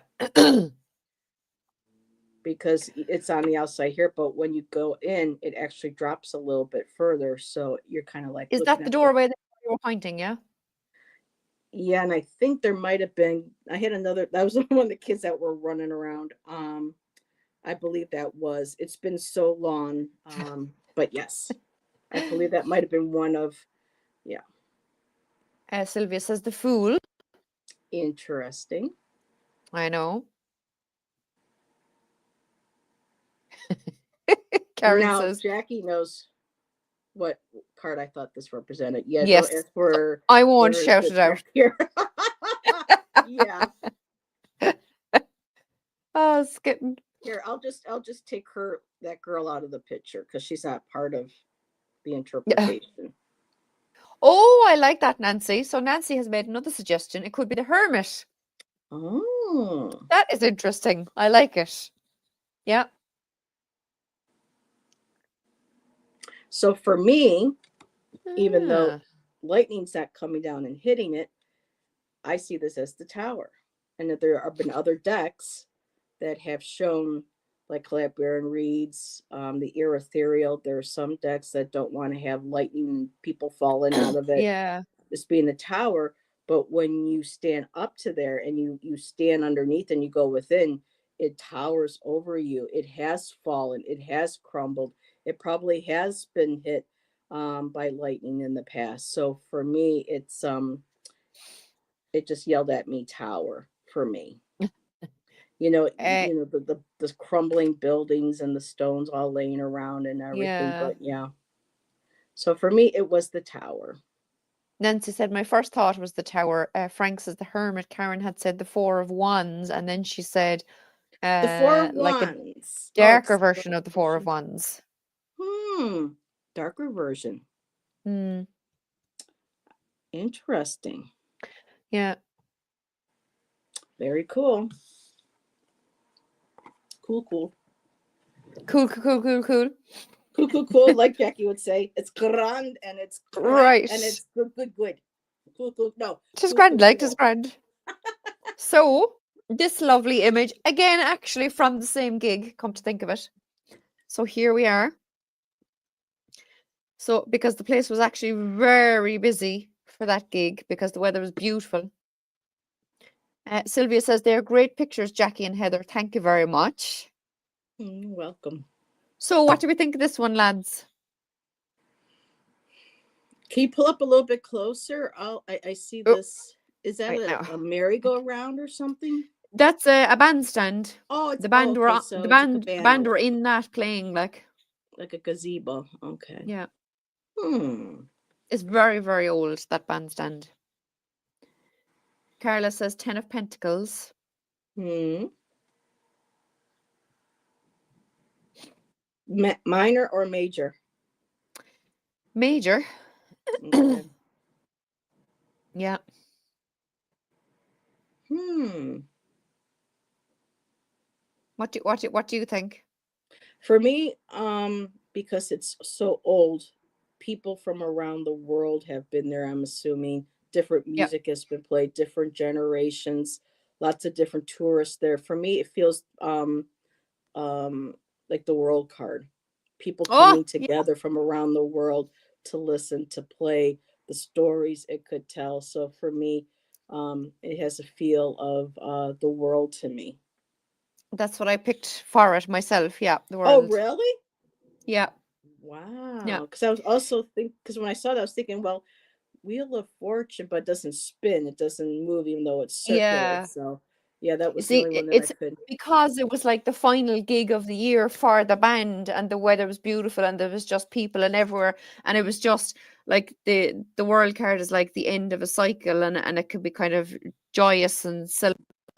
Because it's on the outside here, but when you go in, it actually drops a little bit further. So you're kind of like Is looking that the at the, doorway that you were pointing, yeah? yeah. And I think there might have been, I had another, that was one of the kids that were running around. I believe that was, it's been so long. But yes, I believe that might have been one of, yeah, Sylvia says the fool. interesting. I know. Karen Now, says Jackie knows what card I thought this represented. Yeah, don't yes. ask for I won't where is shout it it out. back here. Yeah. Oh, it's getting. Here, I'll just take her that girl out of the picture because she's not part of the Yeah. interpretation. Oh, I like that, Nancy. So Nancy has made another suggestion. It could be the hermit. Oh, That is interesting. I like it. Yeah. so for me, even though Ah, lightning's not coming down and hitting it, I see this as the tower, and that there have been other decks that have shown like Calabrian reeds, the ethereal. There are some decks that don't want to have lightning and people falling out of it. yeah. This being the tower, but when you stand up to there and you stand underneath and you go within, it towers over you. It has fallen, it has crumbled, it probably has been hit by lightning in the past. So for me, it just yelled at me tower for me. Uh, The crumbling buildings and the stones all laying around and everything, yeah. but yeah. So for me it was the tower. Nancy said, my first thought was the tower. Frank says the hermit. Karen had said the four of wands. And then she said, The four like a wands. Oh, darker version of the four of wands. darker version. Hmm. Interesting. Yeah. Very cool. Cool, cool. Cool, cool, cool, cool, cool. Cool, cool, cool. Like Jackie would say, it's grand and it's crack Right. and it's good, good, good. Cool, cool. No. Tis Cool, grand, cool, like, tis cool. grand. So, this lovely image, again, actually from the same gig, come to think of it. So here we are. So, because the place was actually very busy for that gig because the weather was beautiful. Sylvia says they're great pictures, Jackie and Heather. Thank you very much. Welcome. So, what do we think of this one, lads? Can you pull up a little bit closer? I see Oh, this. Is that right now. a merry-go-round or something? That's a bandstand. Oh, it's The band were okay. on, So it's a cabana, band were in that playing like. like a gazebo. Okay. Yeah. Hmm. It's very, very old, that bandstand. Carla says 10 of Pentacles. Hmm. Minor or major? Major. Okay. Yeah. What do you think? For me, because it's so old, people from around the world have been there. I'm assuming different Yeah. music has been played, different generations, lots of different tourists there. For me, it feels um like the world card. People Oh, coming yeah. together from around the world to listen to play the stories it could tell. So for me, it has a feel of the world to me. That's what I picked for it myself. Yeah, the Oh, world. really? Yeah, yeah, Wow. Because I was also because when I saw that, I was thinking, well, Wheel of Fortune, but it doesn't spin, it doesn't move, even though it's circular. yeah. So yeah, that You was the see, only one that I it's could. because it was like the final gig of the year for the band, and the weather was beautiful, and there was just people and everywhere, and it was just like the world card is like the end of a cycle, and it could be kind of joyous and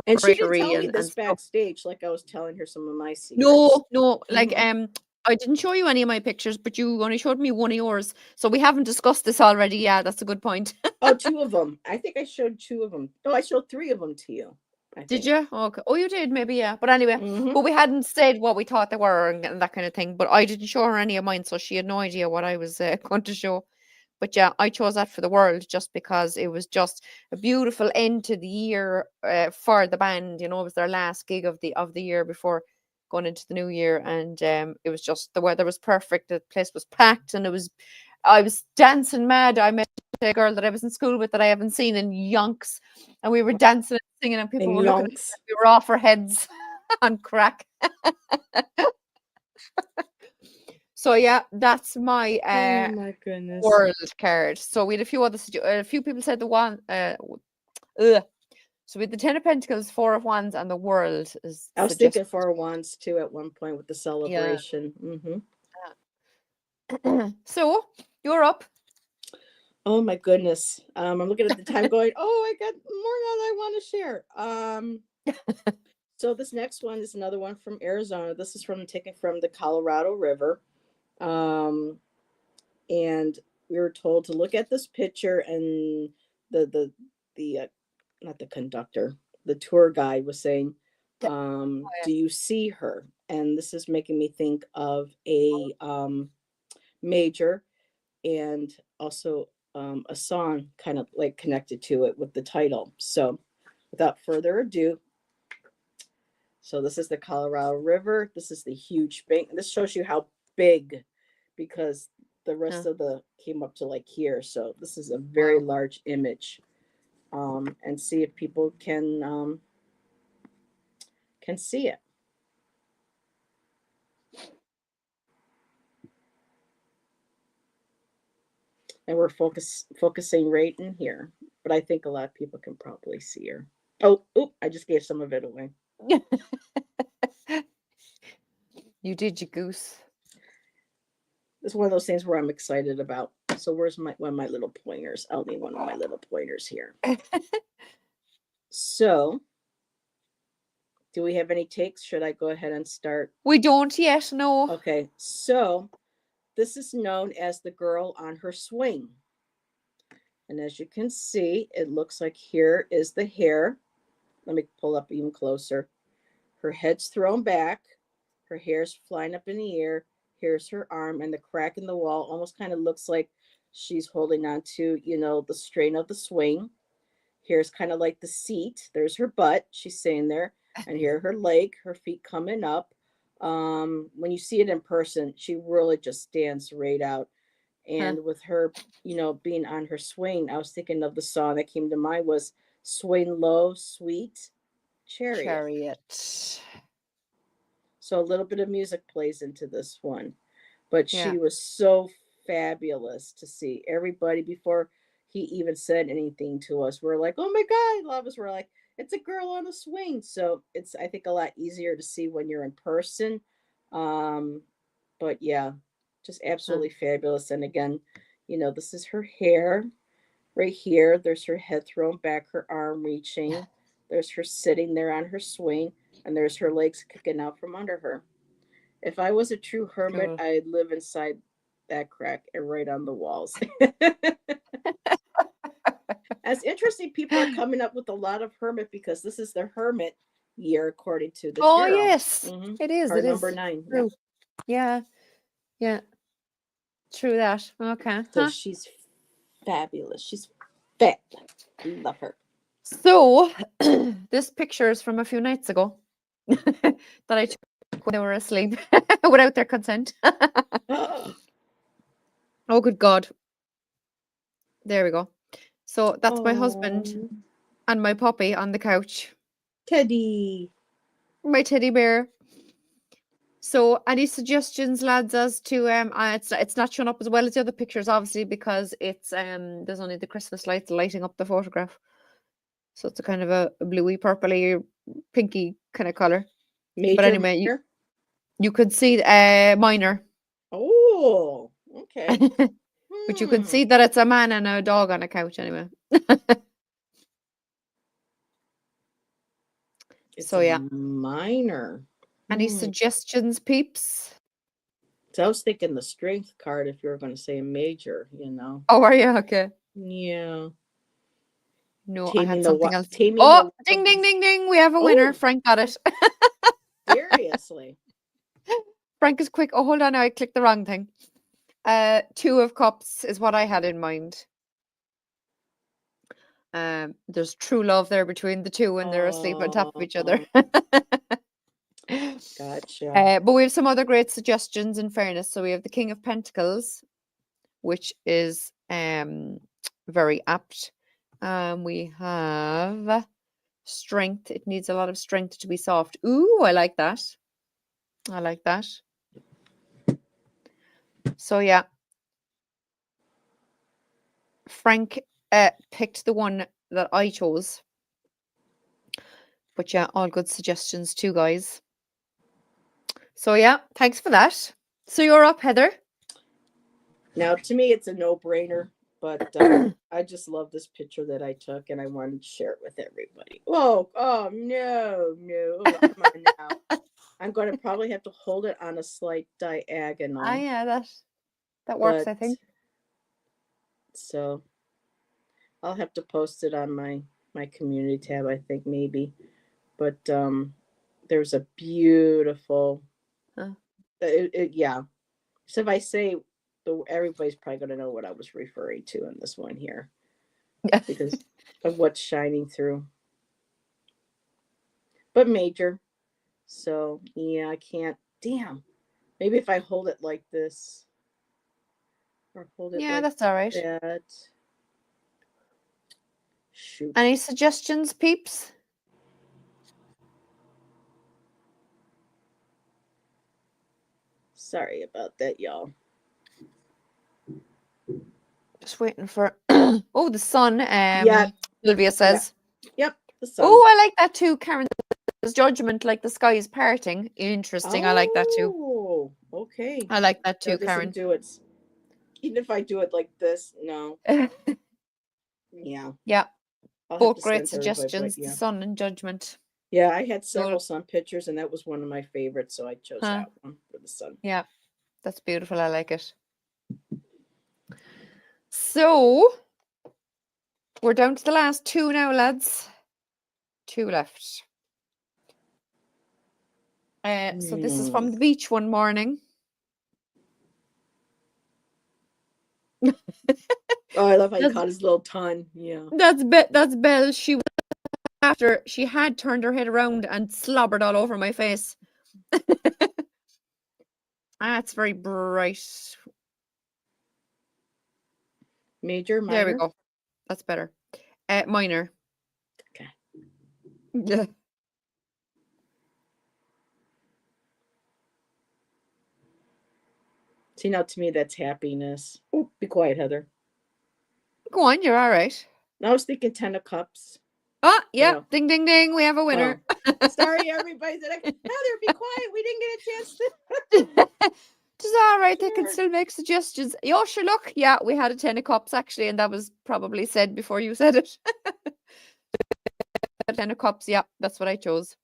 And she didn't celebratory tell me and this stuff. backstage, like I was telling her some of my secrets. No, no, like, Hmm. I didn't show you any of my pictures, but you only showed me one of yours. So we haven't discussed this already. Yeah, that's a good point. Oh, two of them. I think I showed two of them. Oh, I showed three of them to you, I Did think. you? Okay. Oh, you did, maybe, yeah. But anyway, Hmm. but we hadn't said what we thought they were and that kind of thing. But I didn't show her any of mine, so she had no idea what I was going to show. But yeah, I chose that for the world just because it was just a beautiful end to the year for the band. You know, it was their last gig of the year before going into the new year, and it was just the weather was perfect. The place was packed, and I was dancing mad. I met a girl that I was in school with that I haven't seen in yonks, and we were dancing and singing, and people And were looking at us yonks. like we were off our heads on crack. So yeah, that's my Oh my goodness. world card. So we had a few other a few people said the one ugh. So we had the Ten of Pentacles, Four of Wands, and the World is I was thinking suggested. four wands too at one point with the Yeah. celebration. Hmm. So you're up. Oh my goodness. I'm looking at the time going, oh, I got more that I want to share. So this next one is another one from Arizona. This is from taken from the Colorado River. Um, and we were told to look at this picture, and the not the conductor, the tour guide was saying, Oh, do you see her? And this is making me think of a major, and also a song kind of like connected to it with the title. So without further ado, so this is the Colorado River. This is the huge bank. This shows you how big, because the yeah. rest of the came up to like here. So this is a very Wow. large image. And see if people can see it. And we're focusing right in here. But I think a lot of people can probably see her. Oh, oop, I just gave some of it away. You did, you goose. It's one of those things where I'm excited about. So where's my one of my little pointers? I'll need one of my little pointers here. So do we have any takes? Should I go ahead and start? We don't yet, no. Okay, so this is known as the girl on her swing. And as you can see, it looks like here is the hair. Let me pull up even closer. Her head's thrown back, her hair's flying up in the air. Here's her arm, and the crack in the wall almost kind of looks like she's holding on to, the strain of the swing. Here's kind of like the seat. There's her butt. She's sitting there. And here her leg, her feet coming up. When you see it in person, she really just stands right out. Huh. And with her, being on her swing, I was thinking of the song that came to mind was Swing Low, Sweet Chariot. Chariot. So a little bit of music plays into this one. But Yeah. she was so fabulous to see. Everybody, before he even said anything to us, we're like, oh my God, a lot of us were like, it's a girl on a swing. So it's, I think, a lot easier to see when you're in person. Um, but yeah, just Huh. absolutely fabulous. And again, this is her hair right here. There's her head thrown back, her arm reaching. There's her sitting there on her swing, and there's her legs kicking out from under her. If I was a true hermit, Cool. I'd live inside that crack and right on the walls. As interesting, people are coming up with a lot of hermit because this is the hermit year according to the Oh tarot. yes, Mm-hmm. it is. Card It is number 9. Yep. true. Yeah, yeah, true that. Okay, So huh? she's fabulous. She's fab. Love her. So this picture is from a few nights ago that I took when they were asleep without their consent. Oh, good God. There we go. So that's my husband Oh, and my puppy on the couch. Teddy. My teddy bear. So, any suggestions, lads, as to it's not showing up as well as the other pictures, obviously, because it's there's only the Christmas lights lighting up the photograph. So it's a kind of a bluey, purpley, pinky kind of color. But Major, anyway, minor. you could see minor, Oh, okay. but you can Hmm. see that it's a man and a dog on a couch anyway. It's So a yeah, minor. any Hmm. suggestions, peeps? So I was thinking the strength card if you were going to say a major, you know. Oh, are you okay? Yeah. No, I had Taming something else. the Oh, ding, wild ding, beast. ding, ding! We have a winner. Oh, Frank got it. seriously. Frank is quick. Oh, hold on, I clicked the wrong thing. Two of cups is what I had in mind. There's true love there between the two when they're asleep on top of each other. Oh, gotcha. But we have some other great suggestions in fairness. So we have the King of Pentacles, which is very apt. We have strength. It needs a lot of strength to be soft. Ooh, I like that. I like that. So yeah, Frank picked the one that I chose. But yeah, all good suggestions too, guys. So yeah, thanks for that. So you're up, Heather. Now, to me, it's a no-brainer, but I just love this picture that I took, and I wanted to share it with everybody. Oh, no, no. Oh, come on now. I'm going to probably have to hold it on a slight diagonal, Yeah, that works, but I think. so I'll have to post it on my community tab, I think maybe. But there's a beautiful, Huh. yeah. So if I say, everybody's probably going to know what I was referring to in this one here because of what's shining through. But major. So yeah, I can't. Damn. Maybe if I hold it like this or hold it Yeah, like that's all right. that. Shoot. Any suggestions, peeps? Sorry about that, y'all. Just waiting for oh, the sun. Yeah. Sylvia Yeah. says. Yep. The sun. Oh, I like that too, Karen. There's judgment like the sky is parting. Interesting. I like that too. Oh, okay. I like that No, too, it doesn't Karen. do it. Even if I do it like this, no. Yeah. Yeah, I'll have both to great send to everybody, but suggestions. The yeah. sun and judgment. Yeah, I had Cool. several sun pictures, and that was one of my favorites, so I chose Huh. that one for the sun. Yeah, that's beautiful. I like it. So we're down to the last two now, lads. Two left. So this is from the beach one morning. Oh, I love how he That's caught his little tongue. Yeah. That's Belle. She was after she had turned her head around and slobbered all over my face. It's very bright. Major, There we minor. go. That's better. Minor. Okay. Yeah. See, now to me, that's happiness. Oh, be quiet, Heather. Go on, you're all right. I was thinking 10 of cups. Oh, I yeah. know. Ding, ding, ding. We have a winner. Oh, sorry, everybody. Heather, be quiet. We didn't get a chance to. Just all right. They can Sure. still make suggestions. Oh, sure. Look, yeah, we had a 10 of cups actually, and that was probably said before you said it. 10 of cups. Yeah, that's what I chose.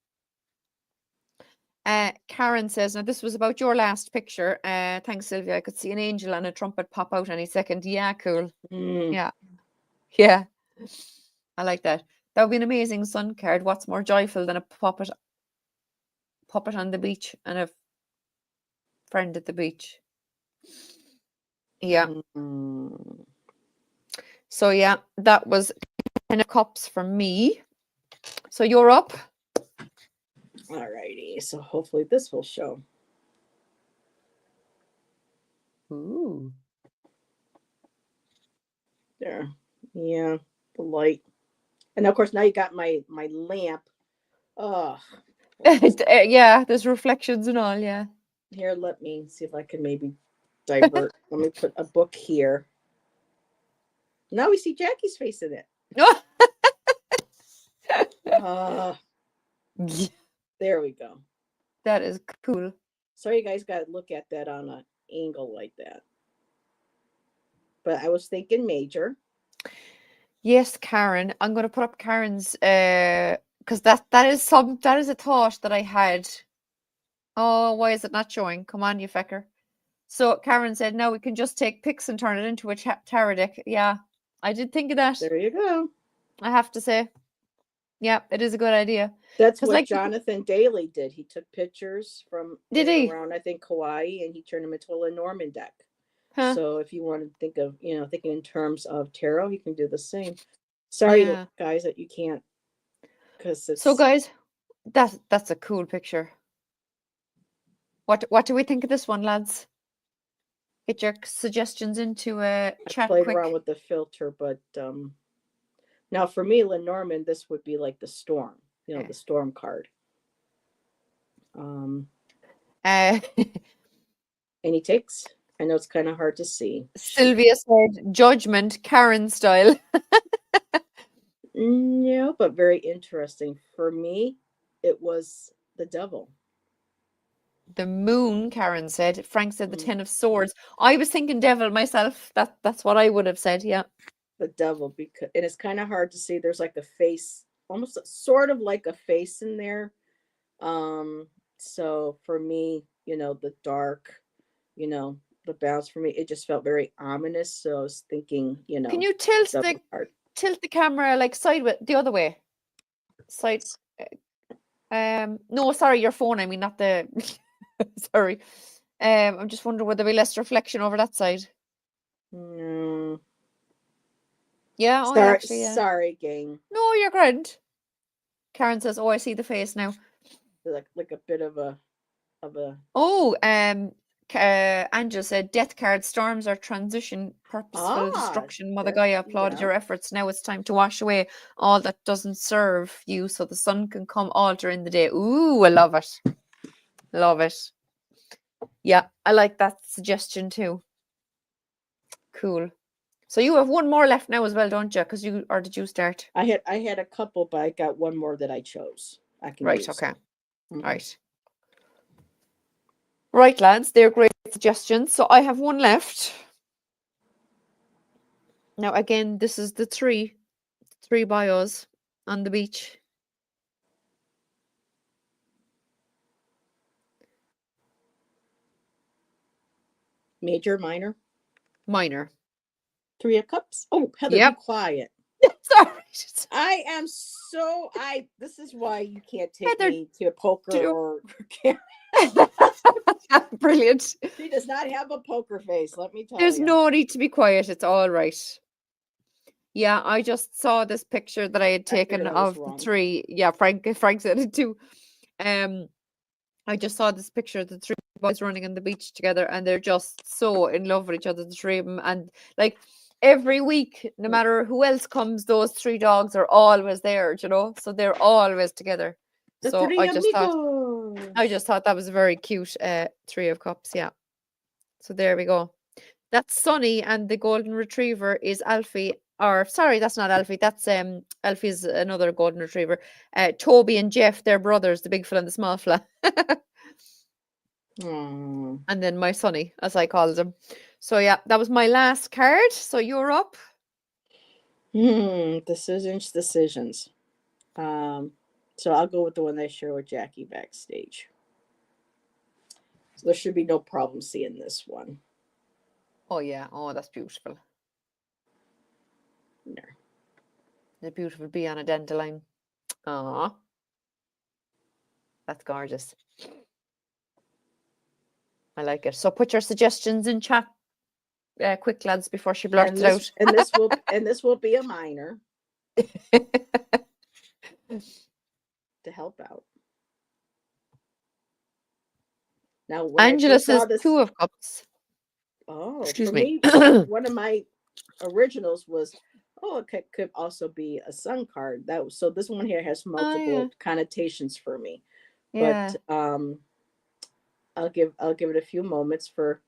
Karen says, now this was about your last picture. Thanks, Sylvia. I could see an angel and a trumpet pop out any second. Yeah, cool. Mm. Yeah. Yeah. I like that. That would be an amazing sun card. What's more joyful than a puppet on the beach and a friend at the beach? Yeah. Mm. So yeah, that was 10 of cups for me. So you're up. All righty. So hopefully this will show. Ooh. There. Yeah, the light. And of course now you got my lamp. Oh, Yeah, there's reflections and all, yeah. here, let me see if I can maybe divert. Let me put a book here. Now we see Jackie's face in it. Uh, there we go. That is cool. So you guys got to look at that on an angle like that. But I was thinking major. Yes, Karen. I'm gonna put up Karen's because that is a thought that I had. Oh, why is it not showing? Come on, you fecker. So Karen said, "No, we can just take pics and turn it into a tarot deck." Yeah, I did think of that. There you go. I have to say, yeah, it is a good idea. That's Because what like, Jonathan Daly did. He took pictures from did in and he? around, I think, Kauai, and he turned them into a Lenormand deck. Huh? So if you want to think of, thinking in terms of tarot, you can do the same. Sorry, Yeah. guys, that you can't, because So it's. guys, that's a cool picture. What do we think of this one, lads? Get your suggestions into a I chat played around quick. with the filter, but now for me, Lenormand, this would be like the storm, Okay. the storm card. Uh, Any takes? I know it's kind of hard to see. Shoot. Sylvia said judgment, Karen style. No, but very interesting. For me, it was the devil. The moon, Karen said. Frank said the Mm, 10 of swords. I was thinking devil myself. That's what I would have said, yeah. the devil, because and it's kind of hard to see. There's like a face, almost sort of like a face in there. Um, so for me, the dark, you know, the bounce for me, it just felt very ominous. So I was thinking, Can you tilt devil the card. tilt the camera like sideways the other way? Side no, sorry, your phone, I mean not the sorry. I'm just wondering would there be less reflection over that side? No. Yeah, oh Sorry, actually, yeah. sorry, gang. No, you're grand. Karen says, "Oh, I see the face now." Like a bit of a. Oh, Angela said, "Death card storms are transition, purposeful destruction. Mother That Gaia applauded yeah. your efforts. Now it's time to wash away all that doesn't serve you, so the sun can come alter in the day." Ooh, I love it. Love it. Yeah, I like that suggestion too. Cool. So you have one more left now as well, don't you? Because or did you start? I had a couple, but I got one more that I chose. I can Right. use. Okay. Mhm. Right. Right, lads. They're great suggestions. So I have one left. Now again, this is the three bios on the beach. Major, minor, Minor. 3 of Cups. Oh, Heather, be Yep. quiet. Sorry. I am so I. This is why you can't take Heather, me to a poker do or. brilliant. She does not have a poker face. Let me tell There's you. no need to be quiet. It's all right. Yeah, I just saw this picture that I had I taken figured I was of the wrong. three. Yeah, Frank said it too. Um, I just saw this picture of the three boys running on the beach together, and they're just so in love with each other, the three of them. And like every week, no matter who else comes, those three dogs are always there, so they're always together. The So three amigos. I just thought that was a very cute 3 of Cups, yeah. So there we go. That's Sunny, and the golden retriever is Alfie. Or sorry, that's not Alfie. That's Alfie's another golden retriever. Toby and Jeff, they're brothers, the big fella and the small fella. Mm. And then my Sonny, as I called him. So yeah, that was my last card. So you're up. Decisions. So I'll go with the one they share with Jackie backstage. So there should be no problem seeing this one. Oh yeah. Oh, that's beautiful. There. The beautiful bee on a dandelion. Aw. That's gorgeous. I like it. So put your suggestions in chat quick, lads, before she blurts it out. And this will be a minor to help out. Now, when I Angela first saw says this, 2 of Cups. oh, Excuse for me. me, one of my originals was, oh, it could also be a sun card. That was, so this one here has Oh yeah. multiple connotations for me. But Yeah. I'll give it a few moments for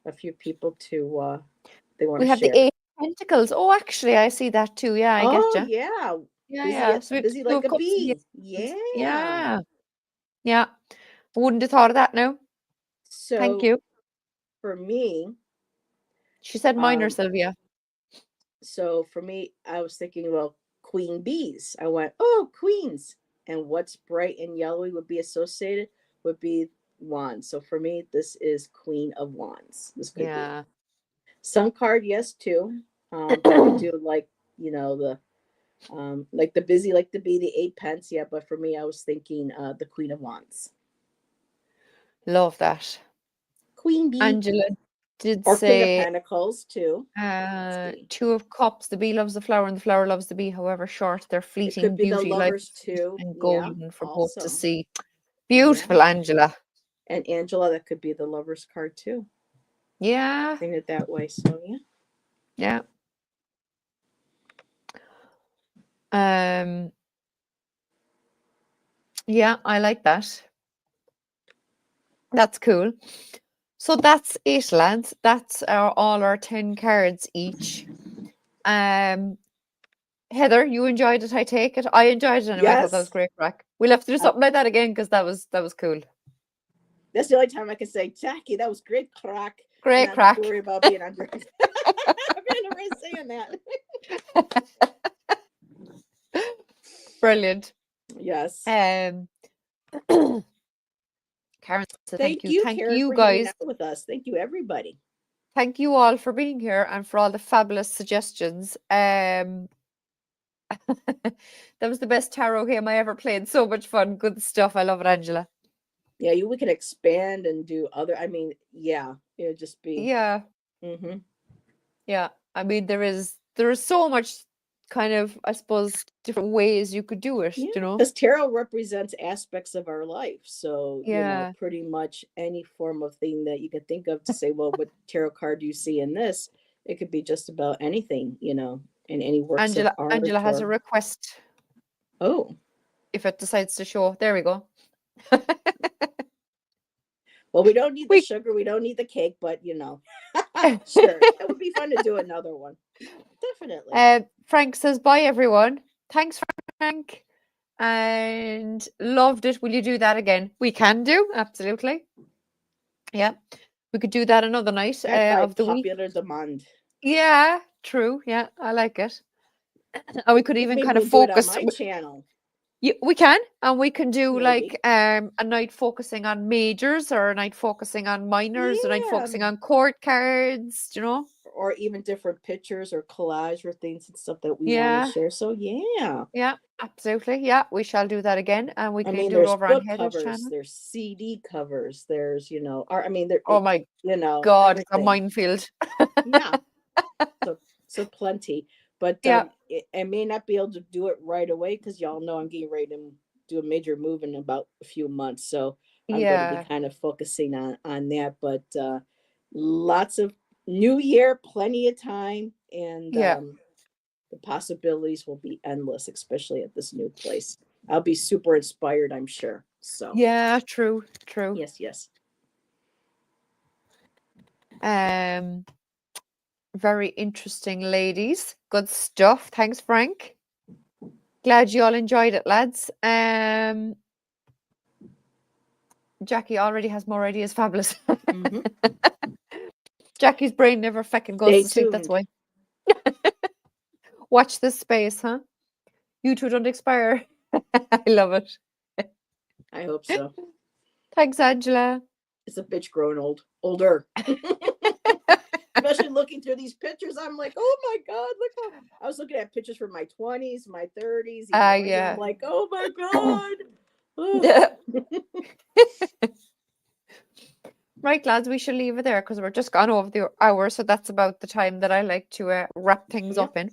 a few people to they want We to have the share. Eight of Pentacles. Oh, actually, I see that too. Yeah, I get Oh you. yeah, Yeah, busy yeah. So we have the busy Two like of a Cups and the Eight bee. of Wands. Yeah. Yeah. Yeah. Wouldn't have thought of that now. Thank So you. for me, She said minor, um, Sylvia. I was thinking, well, queen bees. I went, oh, queens, and what's bright and yellowy would be associated would be wands. So for me, this is Queen of Wands. This could be Yeah. sun card, yes, too. That could do like the like the busy, like to be the eight pence, yeah. But for me, I was thinking the Queen of Wands, Love that. Queen bee, Angela did or Queen of say Pentacles too. Let's see. Two of Cups. The bee loves the flower, and the flower loves the bee. However short, their It could fleeting be the beauty, life lovers is sweet too. and Yeah, golden for both to also. see. Yeah. Beautiful, Angela. And Angela, that could be the lovers card too. Yeah. Think it that way. So yeah. Yeah. Um. Yeah, I like that. That's cool. So that's it, lads. That's all our 10 cards each. Heather, you enjoyed it, I take it. I enjoyed it anyway. I thought that was Yes. great crack. We'll have to do Uh, something like that again because that was cool. that's the only time I can say, Jackie, that was great crack. And Great not have to crack. worry about being under being under saying that. Brilliant. Yes. Um Karen said thank Thank you. you, Thank Karen, you for hanging guys. out with us. Thank you, everybody. Thank you all for being here and for all the fabulous suggestions. That was the best tarot game I ever played. So much fun. Good stuff. I love it, Angela. Yeah, we can expand and do other. I mean, yeah, it would just be. Yeah. Mm-hmm. Yeah. I mean, there is so much kind of, I suppose, different ways you could do it, Yeah, you know? because tarot represents aspects of our life. So, Yeah. pretty much any form of thing that you can think of to say, well, what tarot card do you see in this? It could be just about anything, in any works of Angela art has a or, request oh, if it decides to show. There we go. well, we don't need the We sugar, we don't need the cake, but, sure, it would be fun to do another one. Definitely. Frank says bye everyone. Thanks, Frank. And loved it. Will you do that again? We can do, absolutely. Yeah. We could do that another night That by of the week. popular demand. Yeah, true. Yeah, I like it. And we could even Maybe kind of we'll do it on focus. my channel. We can, and we can do Maybe. like a night focusing on majors, or a night focusing on minors, a night Yeah. focusing on court cards, you know? Or even different pictures or collage or things and stuff that we want to Yeah, share. So, yeah. yeah, absolutely. Yeah, we shall do that again, and we I can mean, do it there's over on book Heather's covers, channel. there's CD covers, there's, or I mean, there, Oh my God, it's a everything. minefield. Yeah. So plenty. But Yeah, I may not be able to do it right away because y'all know I'm getting ready to do a major move in about a few months. So I'm going to be yeah, kind of focusing on that. But lots of new year, plenty of time, and yeah, the possibilities will be endless, especially at this new place. I'll be super inspired, I'm sure. So yeah. True, true. yes. Um, very interesting, ladies. Good stuff. Thanks, Frank. Glad you all enjoyed it, lads. Jackie already has more ideas. Fabulous. Mm-hmm. Jackie's brain never feckin' goes Stay to sleep. That's tuned. why. Watch this space, huh? You two don't expire. I love it. I hope so. Thanks, Angela. It's a bitch growing older. Especially looking through these pictures, I'm like, oh my God, look how I was looking at pictures from my 20s, my 30s, even right here. I'm Yeah. like, oh my God. Right, lads, we should leave it there because we're just gone over the hour. So that's about the time that I like to wrap things Yep. up in.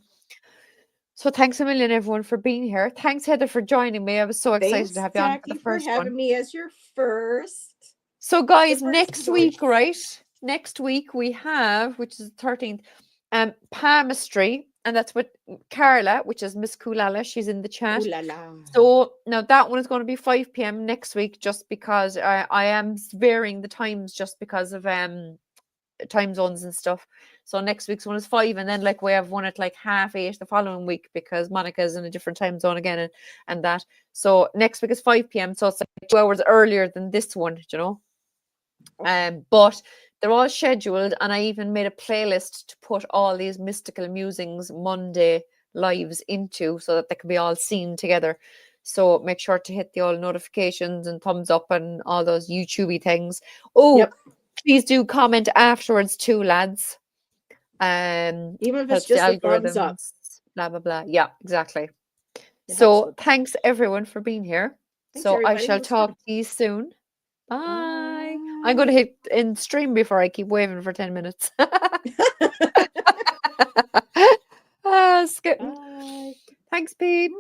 So thanks a million, everyone, for being here. Thanks, Heather, for joining me. I was so excited Thanks, to have you on for Jackie, the for first having one. me as your first. So, guys, The first next one. week, right? Next week we have, which is the 13th, Palmistry, and that's with Carla, which is Miss Kulala. She's in the chat. Ooh la la. So now that one is going to be 5 p.m. next week, just because I am varying the times just because of time zones and stuff. So next week's one is 5, and then like we have one at like 8:30 the following week because Monica's in a different time zone again, and that. So next week is 5 p.m. So it's like 2 hours earlier than this one, you know. But they're all scheduled, and I even made a playlist to put all these Mystical Musings Monday lives into so that they can be all seen together. So make sure to hit the all notifications and thumbs up and all those YouTubey things. Oh, Yep. please do comment afterwards too, lads. Even if it's Helps the just a thumbs up. algorithms, blah blah blah. Yeah, exactly. It helps So with that. thanks everyone for being here. Thanks, So I everybody. It shall was talk fun. to you soon. Bye. I'm Bye. going to hit in stream before I keep waving for 10 minutes. Skitting. Bye. Thanks, Pete.